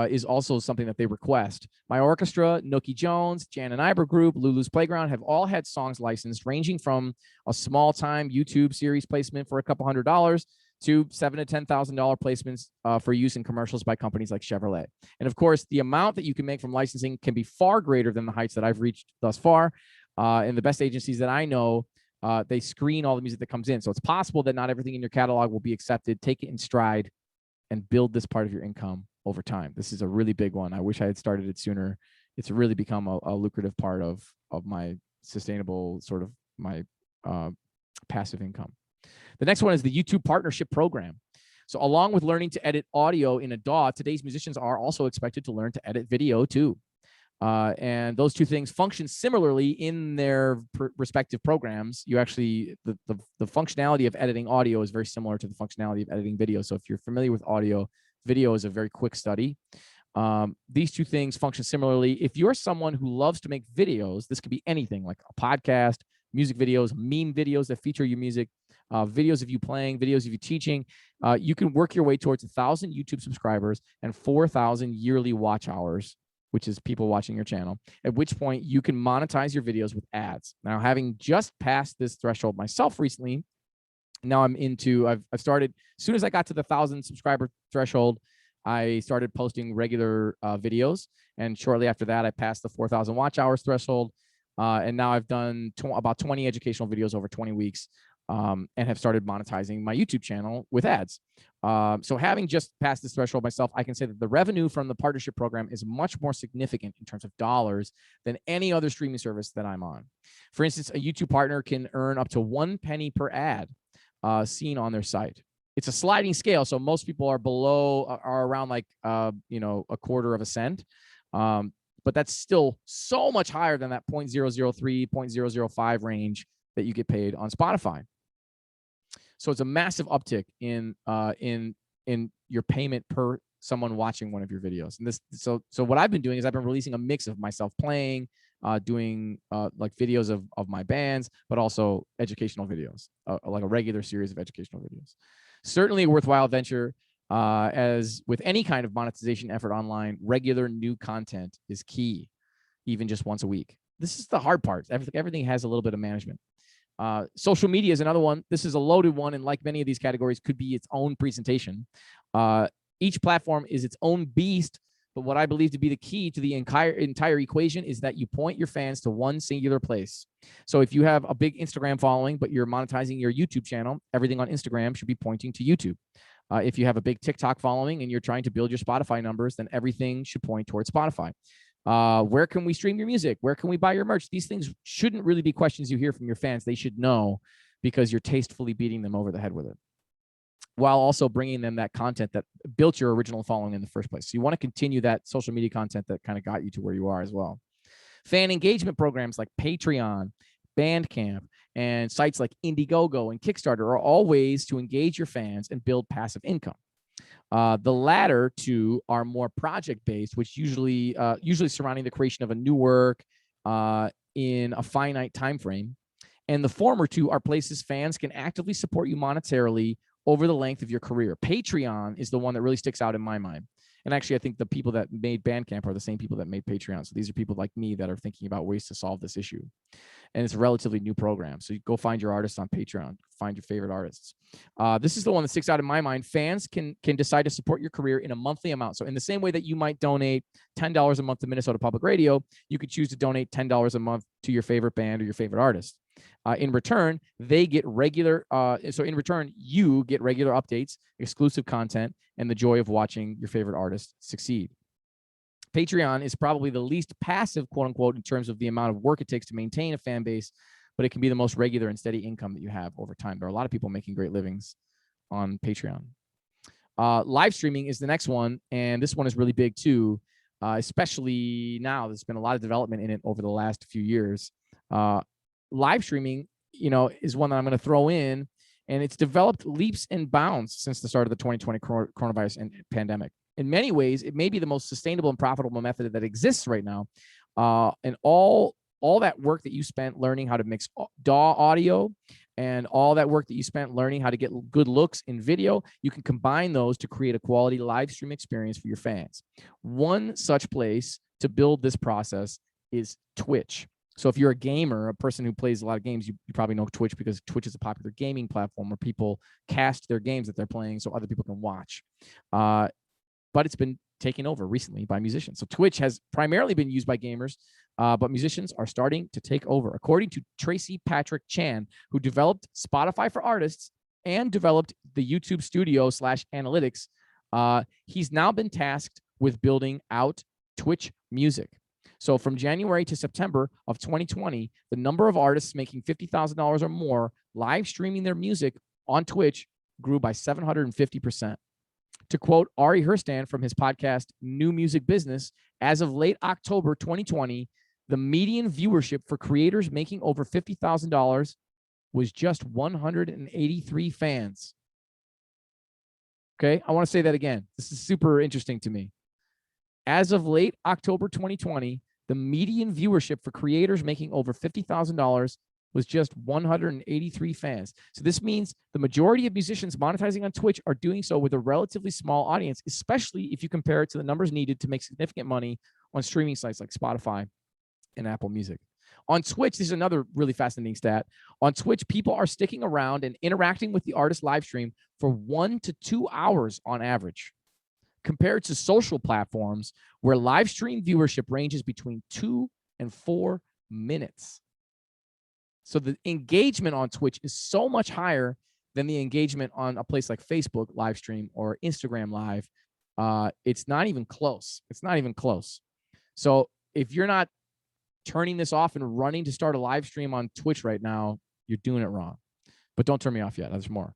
is also something that they request. My orchestra, Nookie Jones, Jan and Iber Group, Lulu's Playground have all had songs licensed, ranging from a small-time YouTube series placement for a couple $100s to $7,000 to $10,000 placements for use in commercials by companies like Chevrolet. And of course, the amount that you can make from licensing can be far greater than the heights that I've reached thus far. And the best agencies that I know, they screen all the music that comes in. So it's possible that not everything in your catalog will be accepted. Take it in stride and build this part of your income over time. This is a really big one. I wish I had started it sooner. It's really become a lucrative part of my sustainable sort of my passive income. The next one is the YouTube Partnership Program. So along with learning to edit audio in a DAW, today's musicians are also expected to learn to edit video too. And those two things function similarly in their respective programs. You actually, the functionality of editing audio is very similar to the functionality of editing video. So if you're familiar with audio, video is a very quick study. These two things function similarly. If you're someone who loves to make videos, this could be anything like a podcast, music videos, meme videos that feature your music, videos of you playing, videos of you teaching. You can work your way towards 1,000 YouTube subscribers and 4,000 yearly watch hours, which is people watching your channel, at which point you can monetize your videos with ads. Now, having just passed this threshold myself recently, now I've started, as soon as I got to the 1,000 subscriber threshold, I started posting regular videos. And shortly after that, I passed the 4,000 watch hours threshold. And now I've done about 20 educational videos over 20 weeks and have started monetizing my YouTube channel with ads. So having just passed this threshold myself, I can say that the revenue from the partnership program is much more significant in terms of dollars than any other streaming service that I'm on. For instance, a YouTube partner can earn up to 1 penny per ad seen on their site. It's a sliding scale, so most people are around like a quarter of a cent. But that's still so much higher than that 0.003, 0.005 range that you get paid on Spotify. So it's a massive uptick in your payment per someone watching one of your videos. And so what I've been doing is I've been releasing a mix of myself playing, doing like videos of my bands, but also educational videos, like a regular series of educational videos. Certainly a worthwhile venture. As with any kind of monetization effort online, regular new content is key, even just once a week. This is the hard part. Everything has a little bit of management. Social media is another one. This is a loaded one, and like many of these categories, could be its own presentation. Each platform is its own beast, but what I believe to be the key to the entire equation is that you point your fans to one singular place. So if you have a big Instagram following, but you're monetizing your YouTube channel, everything on Instagram should be pointing to YouTube. If you have a big TikTok following and you're trying to build your Spotify numbers, then everything should point towards Spotify. Where can we stream your music? Where can we buy your merch? These things shouldn't really be questions you hear from your fans. They should know because you're tastefully beating them over the head with it, while also bringing them that content that built your original following in the first place. So you want to continue that social media content that kind of got you to where you are as well. Fan engagement programs like Patreon, Bandcamp, and sites like Indiegogo and Kickstarter are all ways to engage your fans and build passive income. The latter two are more project-based, which usually surrounding the creation of a new work in a finite time frame. And the former two are places fans can actively support you monetarily over the length of your career. Patreon is the one that really sticks out in my mind. And actually, I think the people that made Bandcamp are the same people that made Patreon. So these are people like me that are thinking about ways to solve this issue. And it's a relatively new program. So you go find your artists on Patreon, find your favorite artists. This is the one that sticks out in my mind. Fans can decide to support your career in a monthly amount. So in the same way that you might donate $10 a month to Minnesota Public Radio, you could choose to donate $10 a month to your favorite band or your favorite artist. In return, they get regular. So in return, you get regular updates, exclusive content, and the joy of watching your favorite artist succeed. Patreon is probably the least passive, quote unquote, in terms of the amount of work it takes to maintain a fan base, but it can be the most regular and steady income that you have over time. There are a lot of people making great livings on Patreon. Live streaming is the next one, and this one is really big too, especially now. There's been a lot of development in it over the last few years. Live streaming, is one that I'm going to throw in, and it's developed leaps and bounds since the start of the 2020 coronavirus and pandemic. In many ways, it may be the most sustainable and profitable method that exists right now. And all that work that you spent learning how to mix DAW audio and all that work that you spent learning how to get good looks in video, you can combine those to create a quality live stream experience for your fans. One such place to build this process is Twitch. So if you're a gamer, a person who plays a lot of games, you probably know Twitch, because Twitch is a popular gaming platform where people cast their games that they're playing so other people can watch. But it's been taken over recently by musicians. So Twitch has primarily been used by gamers, but musicians are starting to take over. According to Tracy Patrick Chan, who developed Spotify for Artists and developed the YouTube Studio /analytics, he's now been tasked with building out Twitch Music. So from January to September of 2020, the number of artists making $50,000 or more live streaming their music on Twitch grew by 750%. To quote Ari Herstand from his podcast, New Music Business, as of late October 2020, the median viewership for creators making over $50,000 was just 183 fans. Okay, I want to say that again. This is super interesting to me. As of late October 2020, the median viewership for creators making over $50,000 was just 183 fans. So this means the majority of musicians monetizing on Twitch are doing so with a relatively small audience, especially if you compare it to the numbers needed to make significant money on streaming sites like Spotify and Apple Music. On Twitch, this is another really fascinating stat. On Twitch, people are sticking around and interacting with the artist live stream for 1 to 2 hours on average, compared to social platforms where live stream viewership ranges between 2 and 4 minutes. So the engagement on Twitch is so much higher than the engagement on a place like Facebook live stream or Instagram live. It's not even close. It's not even close. So if you're not turning this off and running to start a live stream on Twitch right now, you're doing it wrong. But don't turn me off yet. There's more.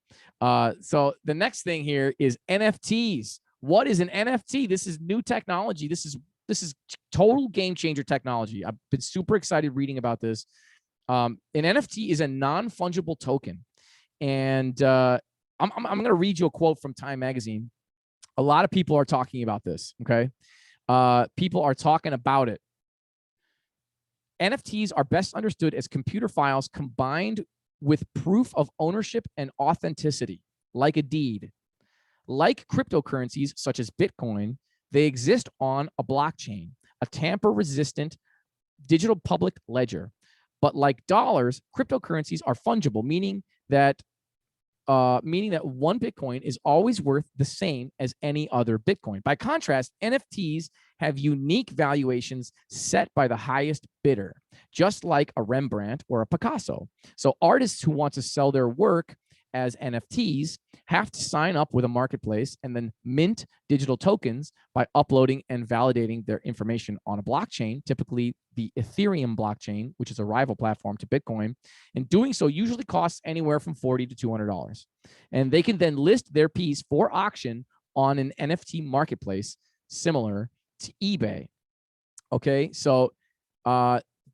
So the next thing here is NFTs. What is an NFT? This is new technology. This is total game changer technology. I've been super excited reading about this. An NFT is a non-fungible token. And I'm going to read you a quote from Time Magazine. A lot of people are talking about this, okay? People are talking about it. NFTs are best understood as computer files combined with proof of ownership and authenticity, like a deed. Like cryptocurrencies, such as Bitcoin, they exist on a blockchain, a tamper-resistant digital public ledger. But like dollars, cryptocurrencies are fungible, meaning that one Bitcoin is always worth the same as any other Bitcoin. By contrast, NFTs have unique valuations set by the highest bidder, just like a Rembrandt or a Picasso. So artists who want to sell their work as NFTs have to sign up with a marketplace and then mint digital tokens by uploading and validating their information on a blockchain, typically the Ethereum blockchain, which is a rival platform to Bitcoin. And doing so usually costs anywhere from $40 to $200. And they can then list their piece for auction on an NFT marketplace similar to eBay. Okay, so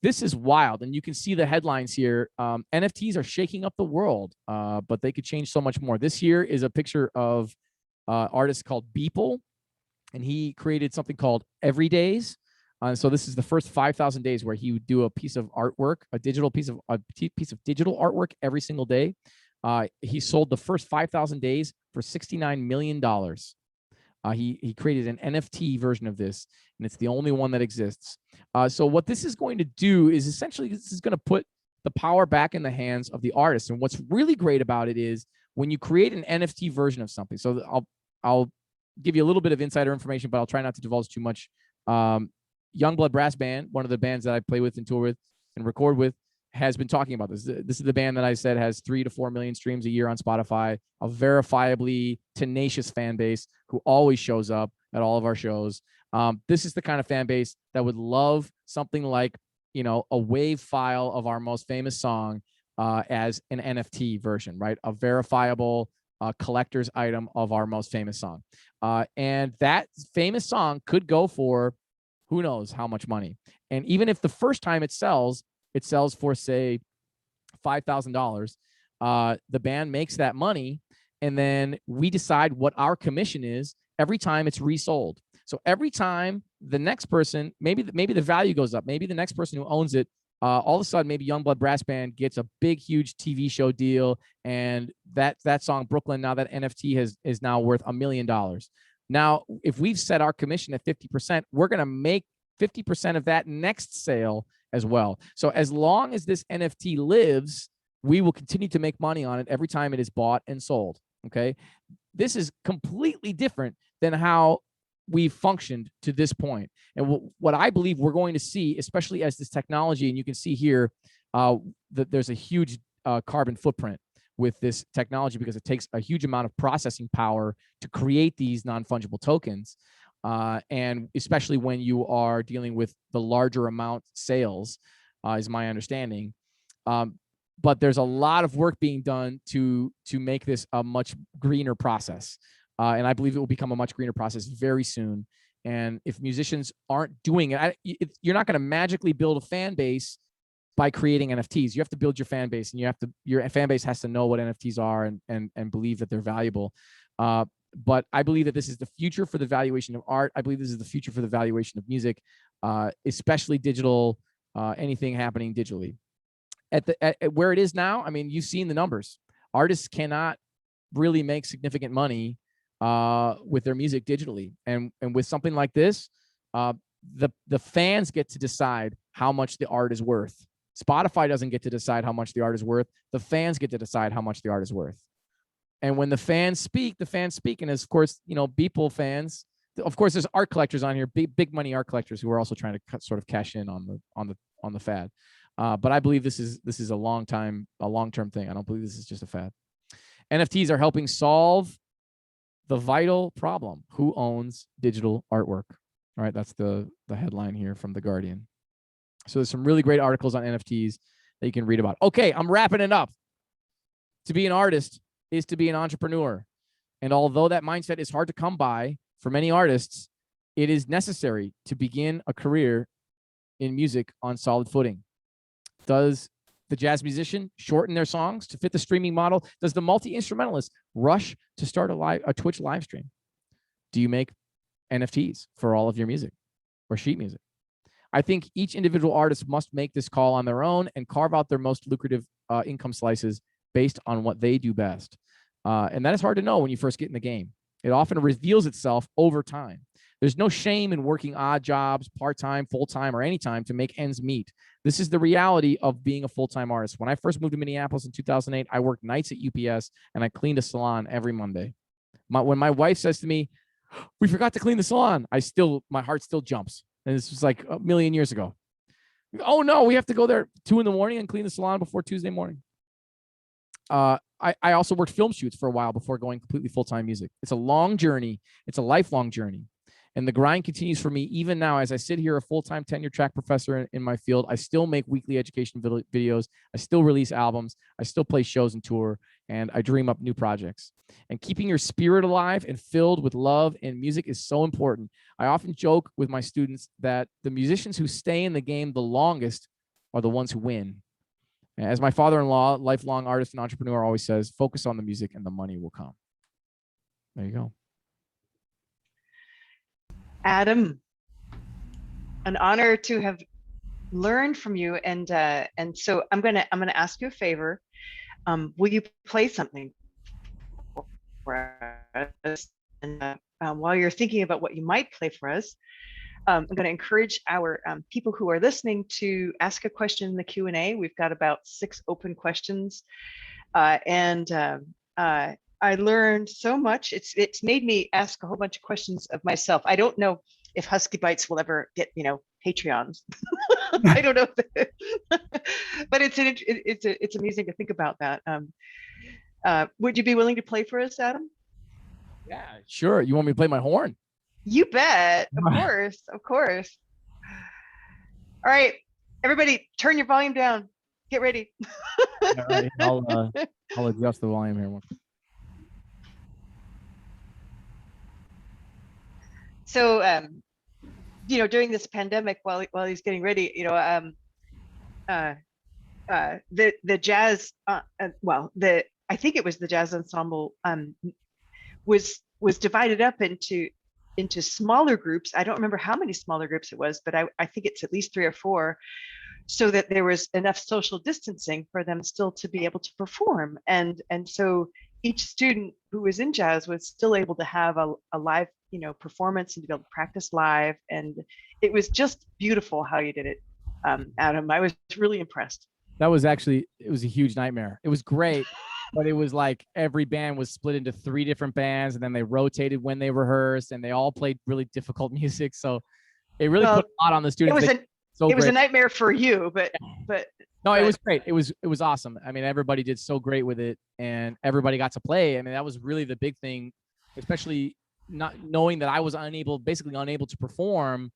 this is wild, and you can see the headlines here. NFTs are shaking up the world, but they could change so much more. This here is a picture of artist called Beeple, and he created something called Everydays. So this is the first 5,000 days where he would do a piece of artwork, a piece of digital artwork every single day. He sold the first 5,000 days for $69 million. He created an NFT version of this, and it's the only one that exists. So what this is going to do is essentially this is going to put the power back in the hands of the artist. And what's really great about it is when you create an NFT version of something. So I'll give you a little bit of insider information, but I'll try not to divulge too much. Youngblood Brass Band, one of the bands that I play with and tour with and record with, has been talking about this. This is the band that I said has 3 to 4 million streams a year on Spotify, a verifiably tenacious fan base who always shows up at all of our shows. This is the kind of fan base that would love something like, a WAV file of our most famous song as an NFT version, right? A verifiable collector's item of our most famous song. And that famous song could go for who knows how much money. And even if the first time it sells for, say, $5,000, the band makes that money, and then we decide what our commission is every time it's resold. So every time the next person, maybe the value goes up, maybe the next person who owns it, all of a sudden, maybe Youngblood Brass Band gets a big, huge TV show deal, and that song Brooklyn, now that NFT is now worth $1 million. Now, if we've set our commission at 50%, we're going to make 50% of that next sale as well. So as long as this NFT lives, we will continue to make money on it every time it is bought and sold. Okay. This is completely different than how we've functioned to this point. And what I believe we're going to see, especially as this technology, and you can see here that there's a huge carbon footprint with this technology because it takes a huge amount of processing power to create these non-fungible tokens. And especially when you are dealing with the larger amount sales, is my understanding. But there's a lot of work being done to make this a much greener process. And I believe it will become a much greener process very soon. And if musicians aren't doing it, you're not going to magically build a fan base by creating NFTs. You have to build your fan base, and your fan base has to know what NFTs are and believe that they're valuable. But I believe that this is the future for the valuation of art. I believe this is the future for the valuation of music, especially digital, anything happening digitally. At where it is now, I mean, you've seen the numbers. Artists cannot really make significant money with their music digitally. And with something like this, the fans get to decide how much the art is worth. Spotify doesn't get to decide how much the art is worth. The fans get to decide how much the art is worth. And when the fans speak, and of course, Beeple fans, of course, there's art collectors on here, big money art collectors who are also trying to sort of cash in on the fad. But I believe this is a long-term thing. I don't believe this is just a fad. NFTs are helping solve the vital problem: who owns digital artwork? All right, that's the headline here from The Guardian. So there's some really great articles on NFTs that you can read about. Okay, I'm wrapping it up. To be an artist is to be an entrepreneur. And although that mindset is hard to come by for many artists, it is necessary to begin a career in music on solid footing. Does the jazz musician shorten their songs to fit the streaming model? Does the multi-instrumentalist rush to start a Twitch live stream? Do you make NFTs for all of your music or sheet music? I think each individual artist must make this call on their own and carve out their most lucrative income slices based on what they do best. And that is hard to know when you first get in the game. It often reveals itself over time. There's no shame in working odd jobs, part-time, full-time, or anytime to make ends meet. This is the reality of being a full-time artist. When I first moved to Minneapolis in 2008, I worked nights at UPS and I cleaned a salon every Monday. When my wife says to me, "We forgot to clean the salon," my heart still jumps. And this was like a million years ago. Oh no, we have to go there 2 a.m. and clean the salon before Tuesday morning. I also worked film shoots for a while before going completely full-time music. It's a long journey. It's a lifelong journey. And the grind continues for me even now as I sit here, a full-time tenure track professor in my field. I still make weekly education videos. I still release albums. I still play shows and tour, and I dream up new projects. And keeping your spirit alive and filled with love and music is so important. I often joke with my students that the musicians who stay in the game the longest are the ones who win. As my father-in-law, lifelong artist and entrepreneur, always says, focus on the music and the money will come. There you go. Adam, an honor to have learned from you. And so I'm gonna ask you a favor. Will you play something for us? And while you're thinking about what you might play for us, I'm going to encourage our people who are listening to ask a question in the Q&A. We've got about 6 open questions, and I learned so much. It's made me ask a whole bunch of questions of myself. I don't know if Husky Bites will ever get, Patreons. I don't know, but it's amusing to think about that. Would you be willing to play for us, Adam? Yeah, sure. You want me to play my horn? You bet. Of course. Of course. All right, everybody, turn your volume down. Get ready. All right, I'll adjust the volume here. So, during this pandemic, while he's getting ready, the jazz, I think it was the jazz ensemble, was divided up into smaller groups. I don't remember how many smaller groups it was, but I think it's at least 3 or 4, so that there was enough social distancing for them still to be able to perform. And so each student who was in jazz was still able to have a live, performance and to be able to practice live. And it was just beautiful how you did it, Adam. I was really impressed. It was a huge nightmare. It was great, but it was like every band was split into 3 different bands, and then they rotated when they rehearsed, and they all played really difficult music. So it really put a lot on the students. It was a nightmare for you, but no, it was great. It was awesome. I mean, everybody did so great with it, and everybody got to play. I mean, that was really the big thing, especially not knowing that I was basically unable to perform.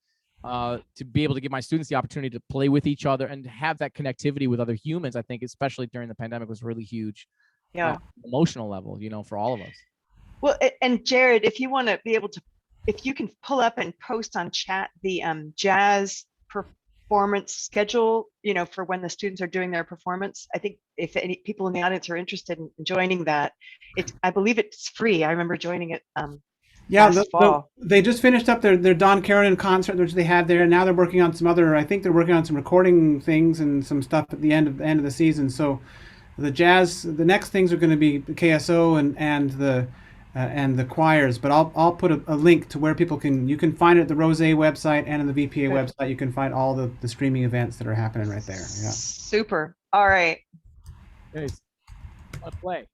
To be able to give my students the opportunity to play with each other and have that connectivity with other humans, I think, especially during the pandemic, was really huge. Yeah, emotional level, for all of us. Well, and Jared, if you want to be able to, if you can pull up and post on chat the jazz performance schedule, for when the students are doing their performance. I think if any people in the audience are interested in joining that, I believe it's free. I remember joining it. They just finished up their Don Carolan concert, which they had there, and now they're working on some other. I think they're working on some recording things and some stuff at the end of the season. So, the next things are going to be the KSO and the choirs. But I'll put a link to where you can find it at the Rose website and on the VPA website. You can find all the streaming events that are happening right there. Yeah. Super. All right. Okay. Let's play.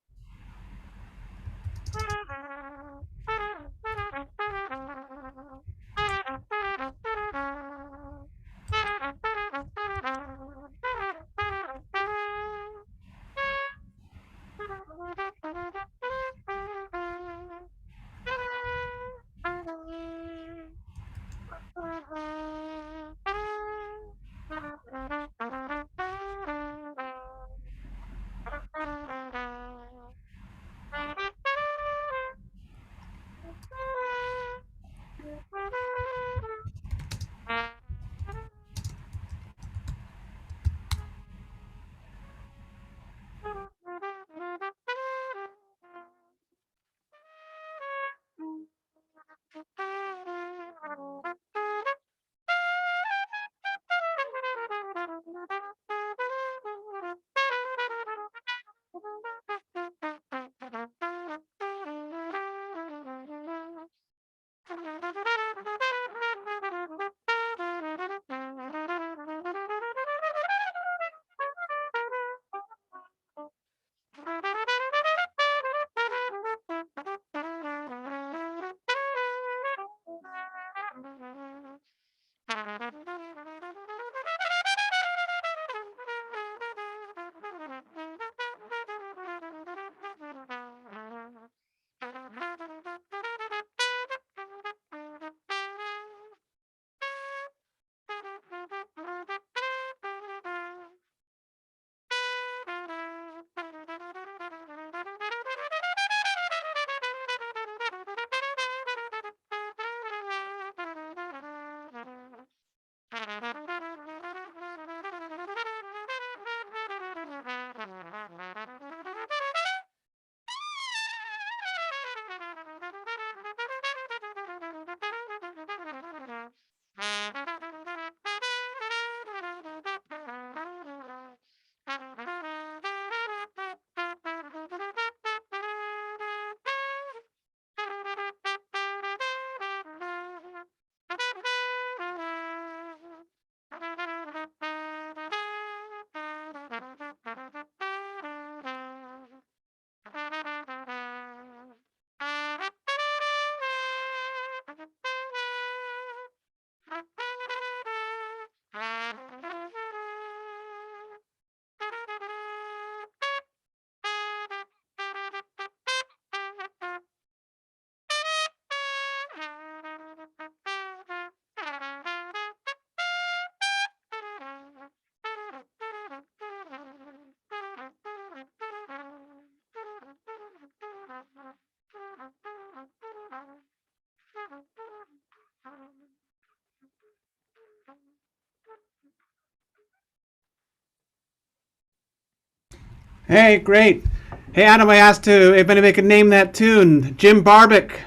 Hey, great. Hey, Adam, I asked to if anybody could name that tune. Jim Barbick.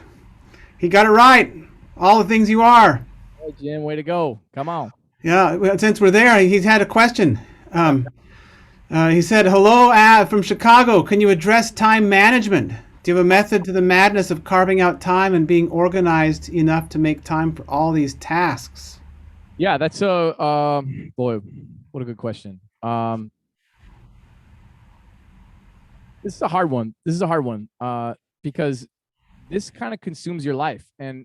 He got it right. All the things you are. Hey, Jim, way to go. Come on. Yeah, well, since we're there, he's had a question. He said, hello, from Chicago. Can you address time management? Do you have a method to the madness of carving out time and being organized enough to make time for all these tasks? Yeah, that's a boy, what a good question. This is a hard one. This is a hard one because this kind of consumes your life, and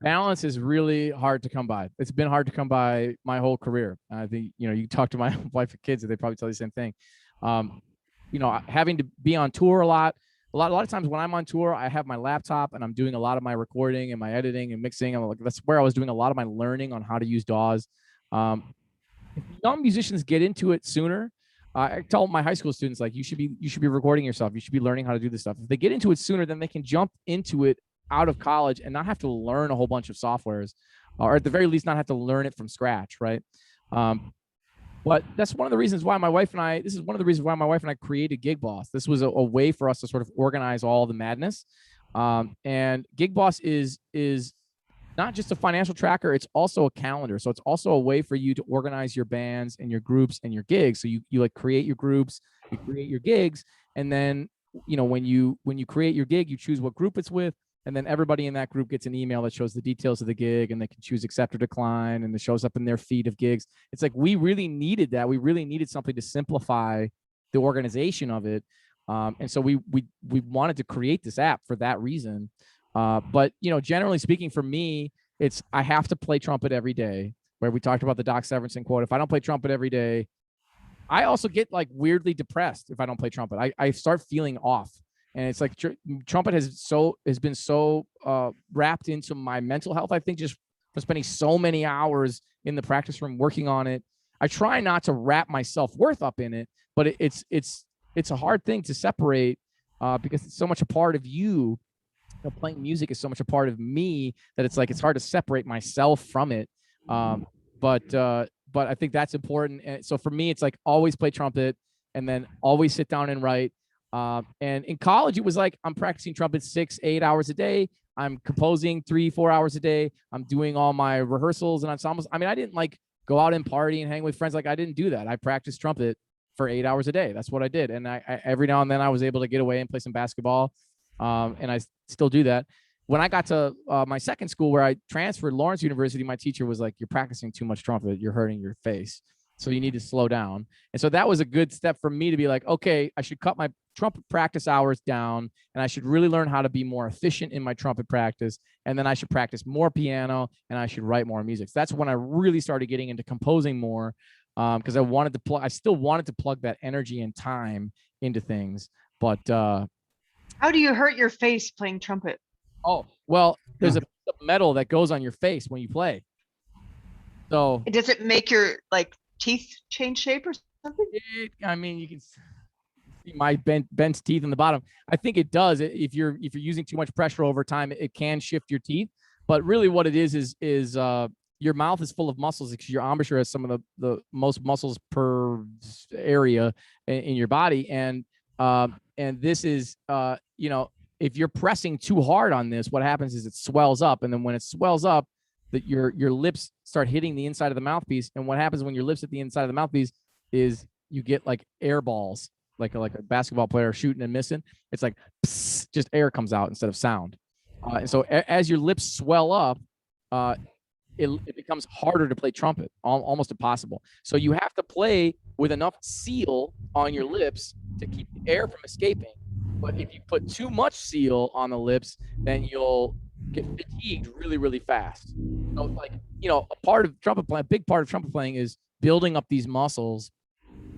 balance is really hard to come by. It's been hard to come by my whole career. I think, you talk to my wife and kids, and they probably tell you the same thing. Having to be on tour a lot of times when I'm on tour, I have my laptop and I'm doing a lot of my recording and my editing and mixing. I'm like, that's where I was doing a lot of my learning on how to use DAWs. If young musicians get into it sooner, I tell my high school students, like, you should be recording yourself. You should be learning how to do this stuff. If they get into it sooner, then they can jump into it out of college and not have to learn a whole bunch of softwares, or at the very least not have to learn it from scratch, right? But that's one of the reasons why my wife and I created Gig Boss. This was a way for us to sort of organize all the madness. And Gig Boss is not just a financial tracker, it's also a calendar. So it's also a way for you to organize your bands and your groups and your gigs. So you like create your groups, you create your gigs, and then when you create your gig, you choose what group it's with, and then everybody in that group gets an email that shows the details of the gig, and they can choose accept or decline, and it shows up in their feed of gigs. It's like, we really needed that. We really needed something to simplify the organization of it. And so we wanted to create this app for that reason. But generally speaking, for me, it's, I have to play trumpet every day, where we talked about the Doc Severinsen quote. If I don't play trumpet every day, I also get like weirdly depressed if I don't play trumpet. I start feeling off. And it's like trumpet has been so wrapped into my mental health, I think, just for spending so many hours in the practice room working on it. I try not to wrap my self-worth up in it, but it's a hard thing to separate because it's so much a part of you. Playing music is so much a part of me that it's like, it's hard to separate myself from it. But I think that's important. And so for me, it's like, always play trumpet and then always sit down and write. And in college, it was like, I'm practicing trumpet 6-8 hours a day. I'm composing 3-4 hours a day. I'm doing all my rehearsals and ensembles. I mean, I didn't like go out and party and hang with friends. Like, I didn't do that. I practiced trumpet for 8 hours a day. That's what I did. And I every now and then I was able to get away and play some basketball. And I still do that. When I got to my second school, where I transferred, Lawrence University, my teacher was like, you're practicing too much trumpet. You're hurting your face. So you need to slow down. And so that was a good step for me to be like, okay, I should cut my trumpet practice hours down, and I should really learn how to be more efficient in my trumpet practice. And then I should practice more piano, and I should write more music. So that's when I really started getting into composing more, because I still wanted to plug that energy and time into things. But how do you hurt your face playing trumpet? oh, well, there's a metal that goes on your face when you play. So Does it make your like teeth change shape or something? I mean, you can see my bent teeth in the bottom. I think it does. If you're using too much pressure over time, it can shift your teeth. But really, what it is your mouth is full of muscles, because your embouchure has some of the most muscles per area in your body, and this is if you're pressing too hard on this, what happens is it swells up, and then when it swells up, that your lips start hitting the inside of the mouthpiece. And what happens when your lips hit the inside of the mouthpiece is you get like air balls, like a basketball player shooting and missing. It's like psst, just air comes out instead of sound. And so as your lips swell up, it becomes harder to play trumpet, almost impossible. So you have to play with enough seal on your lips to keep the air from escaping. But if you put too much seal on the lips, then you'll get fatigued really, really fast. So like, a part of trumpet playing, a big part of trumpet playing is building up these muscles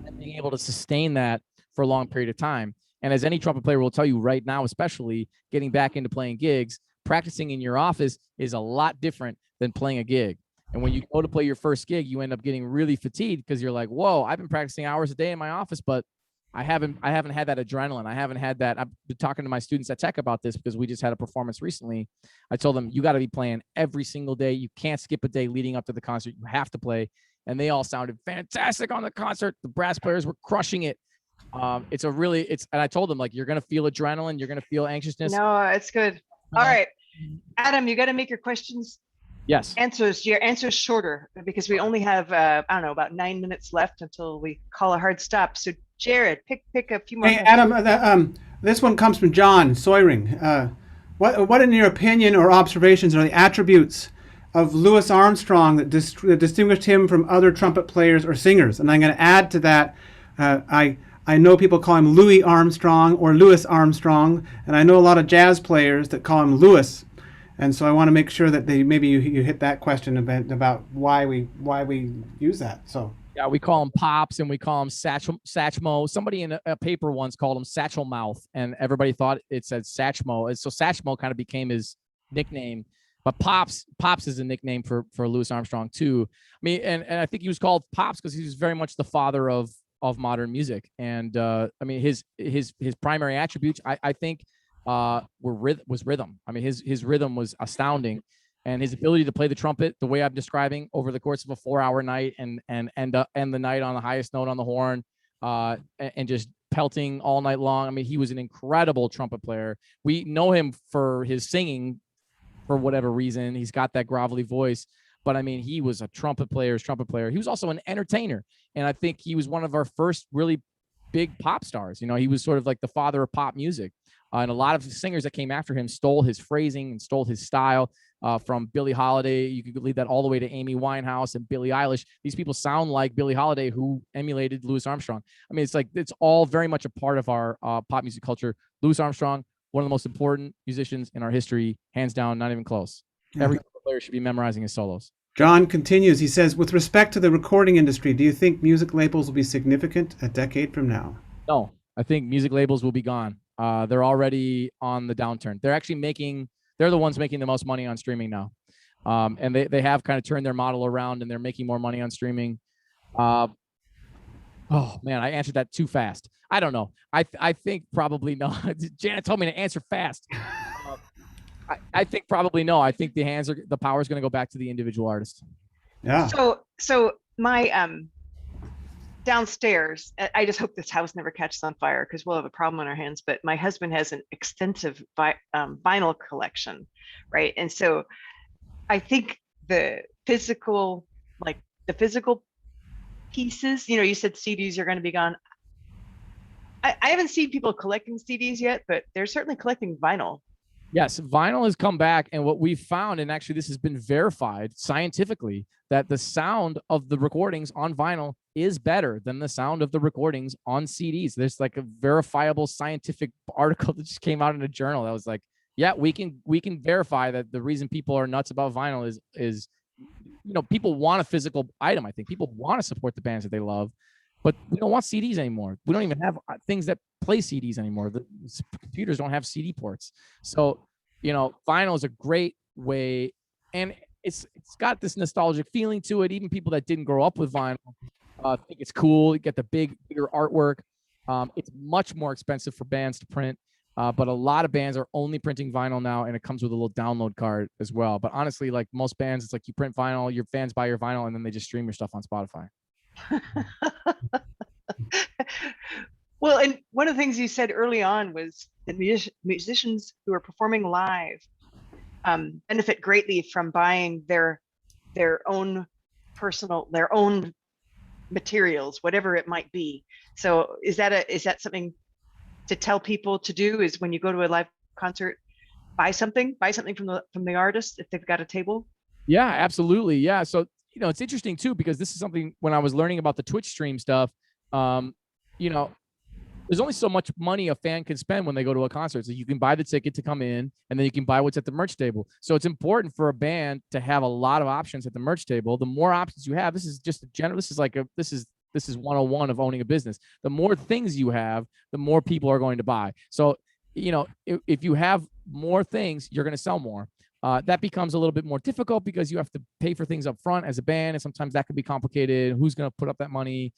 and being able to sustain that for a long period of time. And as any trumpet player will tell you right now, especially getting back into playing gigs, practicing in your office is a lot different than playing a gig. And when you go to play your first gig, you end up getting really fatigued because you're like, whoa, I've been practicing hours a day in my office, but I haven't had that adrenaline. I haven't had that. I've been talking to my students at Tech about this because we just had a performance recently. I told them, you got to be playing every single day. You can't skip a day leading up to the concert. You have to play. And they all sounded fantastic on the concert. The brass players were crushing it. It's a really, and I told them, like, you're going to feel adrenaline, you're going to feel anxiousness. No, it's good. All right, Adam, you got to make your questions, Yes. your answers shorter, because we only have, I don't know, about 9 minutes left until we call a hard stop. So Jared, pick a few more Hey, questions. Adam, this one comes from John Soyring. What, in your opinion or observations, are the attributes of Louis Armstrong that distinguished him from other trumpet players or singers? And I'm going to add to that, I know people call him Louis Armstrong or Louis Armstrong, and I know a lot of jazz players that call him Louis. And so I want to make sure that maybe you hit that question about why we use that. So yeah, we call him Pops and we call him Satchmo. Somebody in a paper once called him Satchel Mouth, and everybody thought it said Satchmo. And so Satchmo kind of became his nickname. But Pops is a nickname for Louis Armstrong too. I mean, and I think he was called Pops because he was very much the father of modern music. And I mean, his primary attributes, I think, was rhythm. I mean, his rhythm was astounding, and his ability to play the trumpet the way I'm describing over the course of a 4-hour night and end the night on the highest note on the horn, and just pelting all night long. I mean, he was an incredible trumpet player. We know him for his singing for whatever reason. He's got that grovelly voice, but I mean, he was a trumpet player. He was also an entertainer, and I think he was one of our first really big pop stars. You know, he was sort of like the father of pop music. And a lot of singers that came after him stole his phrasing and stole his style, from Billie Holiday. You could lead that all the way to Amy Winehouse and Billie Eilish. These people sound like Billie Holiday, who emulated Louis Armstrong. I mean, it's all very much a part of our pop music culture. Louis Armstrong, one of the most important musicians in our history, hands down, not even close. Yeah. Every player should be memorizing his solos. John continues. He says, with respect to the recording industry, do you think music labels will be significant a decade from now? No, I think music labels will be gone. They're already on the downturn. They're the ones making the most money on streaming now. And they have kind of turned their model around, and they're making more money on streaming. Oh man, I answered that too fast. I don't know. I think probably no. Janet told me to answer fast. I think probably no. I think the power is going to go back to the individual artist. Yeah. So my downstairs, I just hope this house never catches on fire because we'll have a problem on our hands. But my husband has an extensive vinyl collection, right? And so I think the physical pieces, you know, you said CDs are going to be gone. I haven't seen people collecting CDs yet, but they're certainly collecting vinyl. Yes, vinyl has come back, and what we've found, and actually this has been verified scientifically, that the sound of the recordings on vinyl is better than the sound of the recordings on CDs. There's like a verifiable scientific article that just came out in a journal that was like, yeah, we can verify that the reason people are nuts about vinyl is you know, people want a physical item. I think people want to support the bands that they love, but we don't want CDs anymore. We don't even have things that play CDs anymore. The computers don't have CD ports. So, you know, vinyl is a great way, and it's got this nostalgic feeling to it. Even people that didn't grow up with vinyl think it's cool. You get the bigger artwork. It's much more expensive for bands to print, but a lot of bands are only printing vinyl now, and it comes with a little download card as well. But honestly, like most bands, it's like you print vinyl, your fans buy your vinyl, and then they just stream your stuff on Spotify. Well, and one of the things you said early on was that musicians who are performing live benefit greatly from buying their own materials, whatever it might be. So is that something to tell people to do? Is when you go to a live concert, buy something from the artist if they've got a table? Yeah, absolutely. Yeah. So, you know, it's interesting too, because this is something when I was learning about the Twitch stream stuff, you know, there's only so much money a fan can spend when they go to a concert. So you can buy the ticket to come in, and then you can buy what's at the merch table. So it's important for a band to have a lot of options at the merch table. The more options you have, this is just a general, this is 101 of owning a business. The more things you have, the more people are going to buy. So, you know, if you have more things, you're going to sell more. That becomes a little bit more difficult because you have to pay for things up front as a band, and sometimes that can be complicated. Who's going to put up that money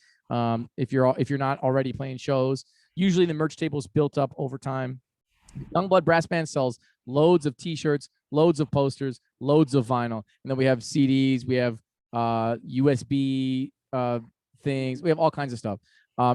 if you're not already playing shows? Usually the merch table is built up over time. Youngblood Brass Band sells loads of T-shirts, loads of posters, loads of vinyl, and then we have CDs, we have USB things, we have all kinds of stuff.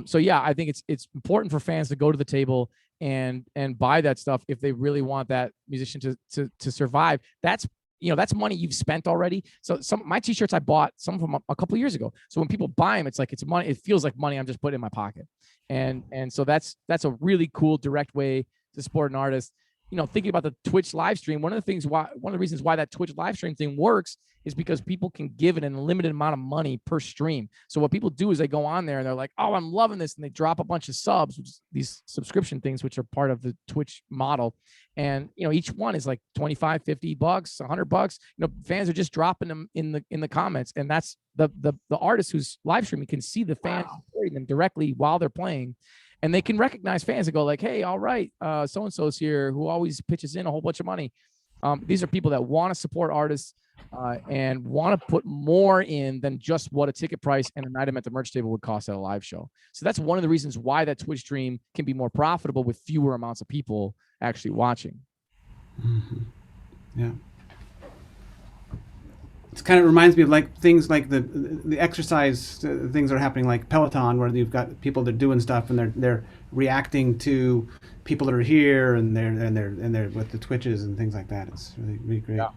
So yeah, I think it's important for fans to go to the table and buy that stuff if they really want that musician to survive. That's that's money you've spent already. So some my t-shirts I bought some of them a couple of years ago. So when people buy them, it's like it's money. It feels like money I'm just putting in my pocket. And so that's a really cool direct way to support an artist. Thinking about the Twitch live stream, one of the reasons why that Twitch live stream thing works is because people can give an unlimited amount of money per stream. So what people do is they go on there and they're like, oh, I'm loving this. And they drop a bunch of subs, which is these subscription things, which are part of the Twitch model. And, each one is like 25, 50 bucks, $100. Fans are just dropping them in the comments. And that's the artist who's live streaming can see the fans supporting them directly while they're playing. And they can recognize fans and go like, hey, all right, so-and-so's here who always pitches in a whole bunch of money. These are people that want to support artists and want to put more in than just what a ticket price and an item at the merch table would cost at a live show. So that's one of the reasons why that Twitch stream can be more profitable with fewer amounts of people actually watching. Mm-hmm. Yeah. It kind of reminds me of like things like the exercise things that are happening like Peloton, where you've got people that are doing stuff and they're reacting to people that are here and they're with the Twitches and things like that. It's really great. Yeah.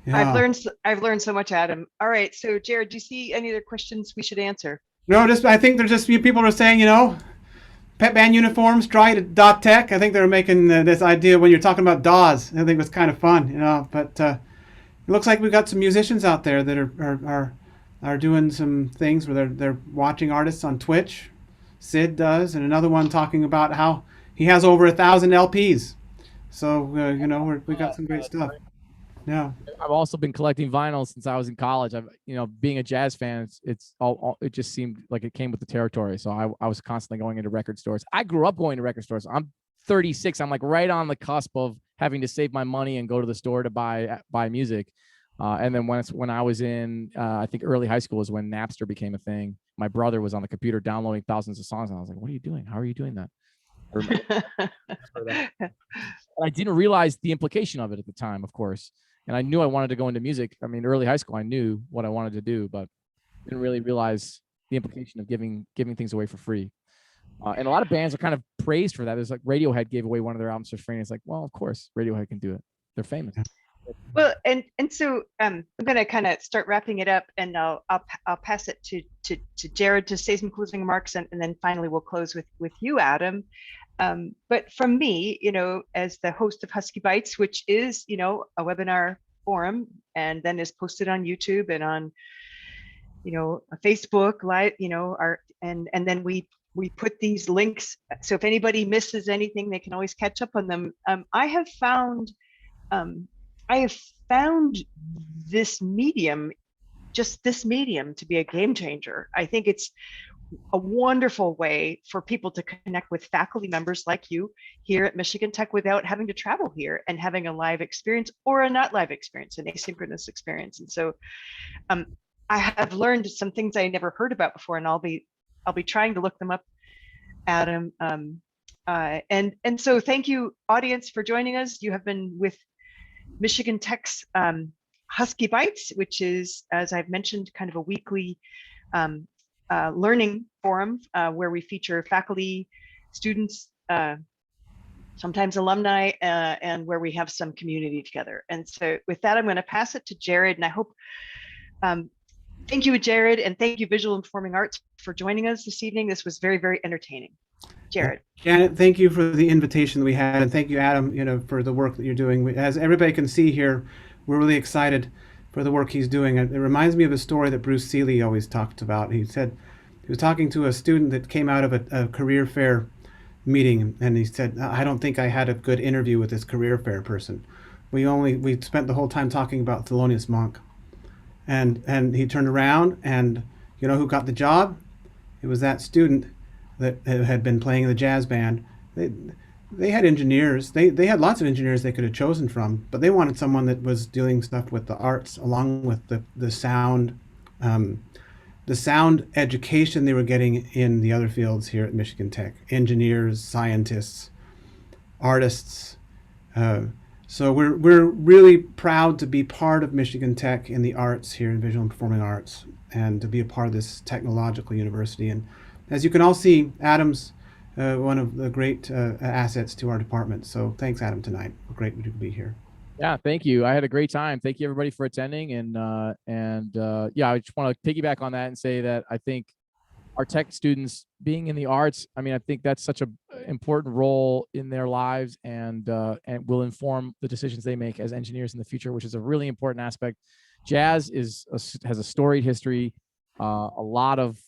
Yeah. I've learned so much, Adam. All right, so Jared, do you see any other questions we should answer? No, I think there's just people are saying, pet band uniforms, try to .tech. I think they're making this idea when you're talking about DAWs. I think it was kind of fun, but it looks like we've got some musicians out there that are doing some things where they're watching artists on Twitch. Sid does, and another one talking about how he has over 1,000 LPs. So we got some great stuff. Yeah. I've also been collecting vinyl since I was in college. Being a jazz fan, it just seemed like it came with the territory. So I was constantly going into record stores. I grew up going to record stores. I'm 36. I'm like right on the cusp of having to save my money and go to the store to buy music. And then when I was in, I think early high school is when Napster became a thing. My brother was on the computer downloading thousands of songs, and I was like, "What are you doing? How are you doing that?" I didn't realize the implication of it at the time, of course. And I knew I wanted to go into music. I mean, early high school, I knew what I wanted to do, but didn't really realize the implication of giving things away for free. And a lot of bands are kind of praised for that. There's like Radiohead gave away one of their albums for free. And it's like, well, of course, Radiohead can do it. They're famous. Well, and so I'm going to kind of start wrapping it up, and I'll pass it to Jared to say some closing remarks, and then finally we'll close with you, Adam. But from me, as the host of Husky Bites, which is, a webinar forum, and then is posted on YouTube and on, Facebook Live, and then we put these links. So if anybody misses anything, they can always catch up on them. I have found this medium to be a game changer. I think it's a wonderful way for people to connect with faculty members like you here at Michigan Tech without having to travel here and having a live experience or a not live experience, an asynchronous experience. And so I have learned some things I never heard about before, and I'll be trying to look them up, Adam. And so thank you, audience, for joining us. You have been with Michigan Tech's Husky Bites, which is, as I've mentioned, kind of a weekly learning forum where we feature faculty, students, sometimes alumni, and where we have some community together. And so with that, I'm going to pass it to Jared, and I hope, thank you, Jared, and thank you, Visual and Performing Arts, for joining us this evening. This was very, very entertaining. Jared. Janet, thank you for the invitation that we had, and thank you, Adam, for the work that you're doing. As everybody can see here, we're really excited for the work he's doing. It reminds me of a story that Bruce Seeley always talked about. He said he was talking to a student that came out of a career fair meeting, and he said, I don't think I had a good interview with this career fair person. We spent the whole time talking about Thelonious Monk. And he turned around, and you know who got the job? It was that student that had been playing in the jazz band. They had engineers. They had lots of engineers they could have chosen from, but they wanted someone that was doing stuff with the arts along with the sound. The sound education they were getting in the other fields here at Michigan Tech. Engineers, scientists, artists. So we're really proud to be part of Michigan Tech in the arts here in Visual and Performing Arts, and to be a part of this technological university. And as you can all see, Adam's one of the great assets to our department. So thanks, Adam, tonight. Great to be here. Yeah, thank you. I had a great time. Thank you everybody for attending. Yeah, I just want to piggyback on that and say that I think our tech students being in the arts, I mean, I think that's such an important role in their lives, and will inform the decisions they make as engineers in the future, which is a really important aspect. Jazz has a storied history, a lot of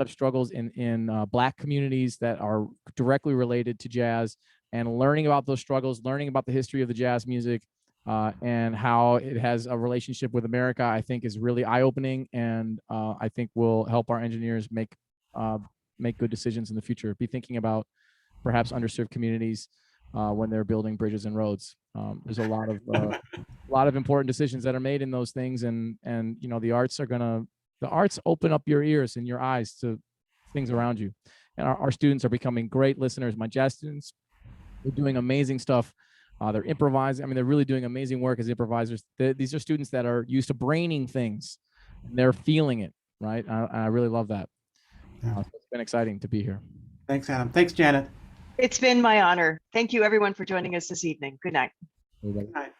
struggles in Black communities that are directly related to jazz, and learning about those struggles, learning about the history of the jazz music, and how it has a relationship with America, I think is really eye-opening, and I think will help our engineers make good decisions in the future. Be thinking about perhaps underserved communities when they're building bridges and roads. There's a lot of important decisions that are made in those things, and you know, the arts open up your ears and your eyes to things around you. And our students are becoming great listeners. My jazz students, they're doing amazing stuff. They're improvising. I mean, they're really doing amazing work as improvisers. These are students that are used to braining things, and they're feeling it, right? I really love that. Yeah. So it's been exciting to be here. Thanks, Adam. Thanks, Janet. It's been my honor. Thank you, everyone, for joining us this evening. Good night. Everybody. Good night.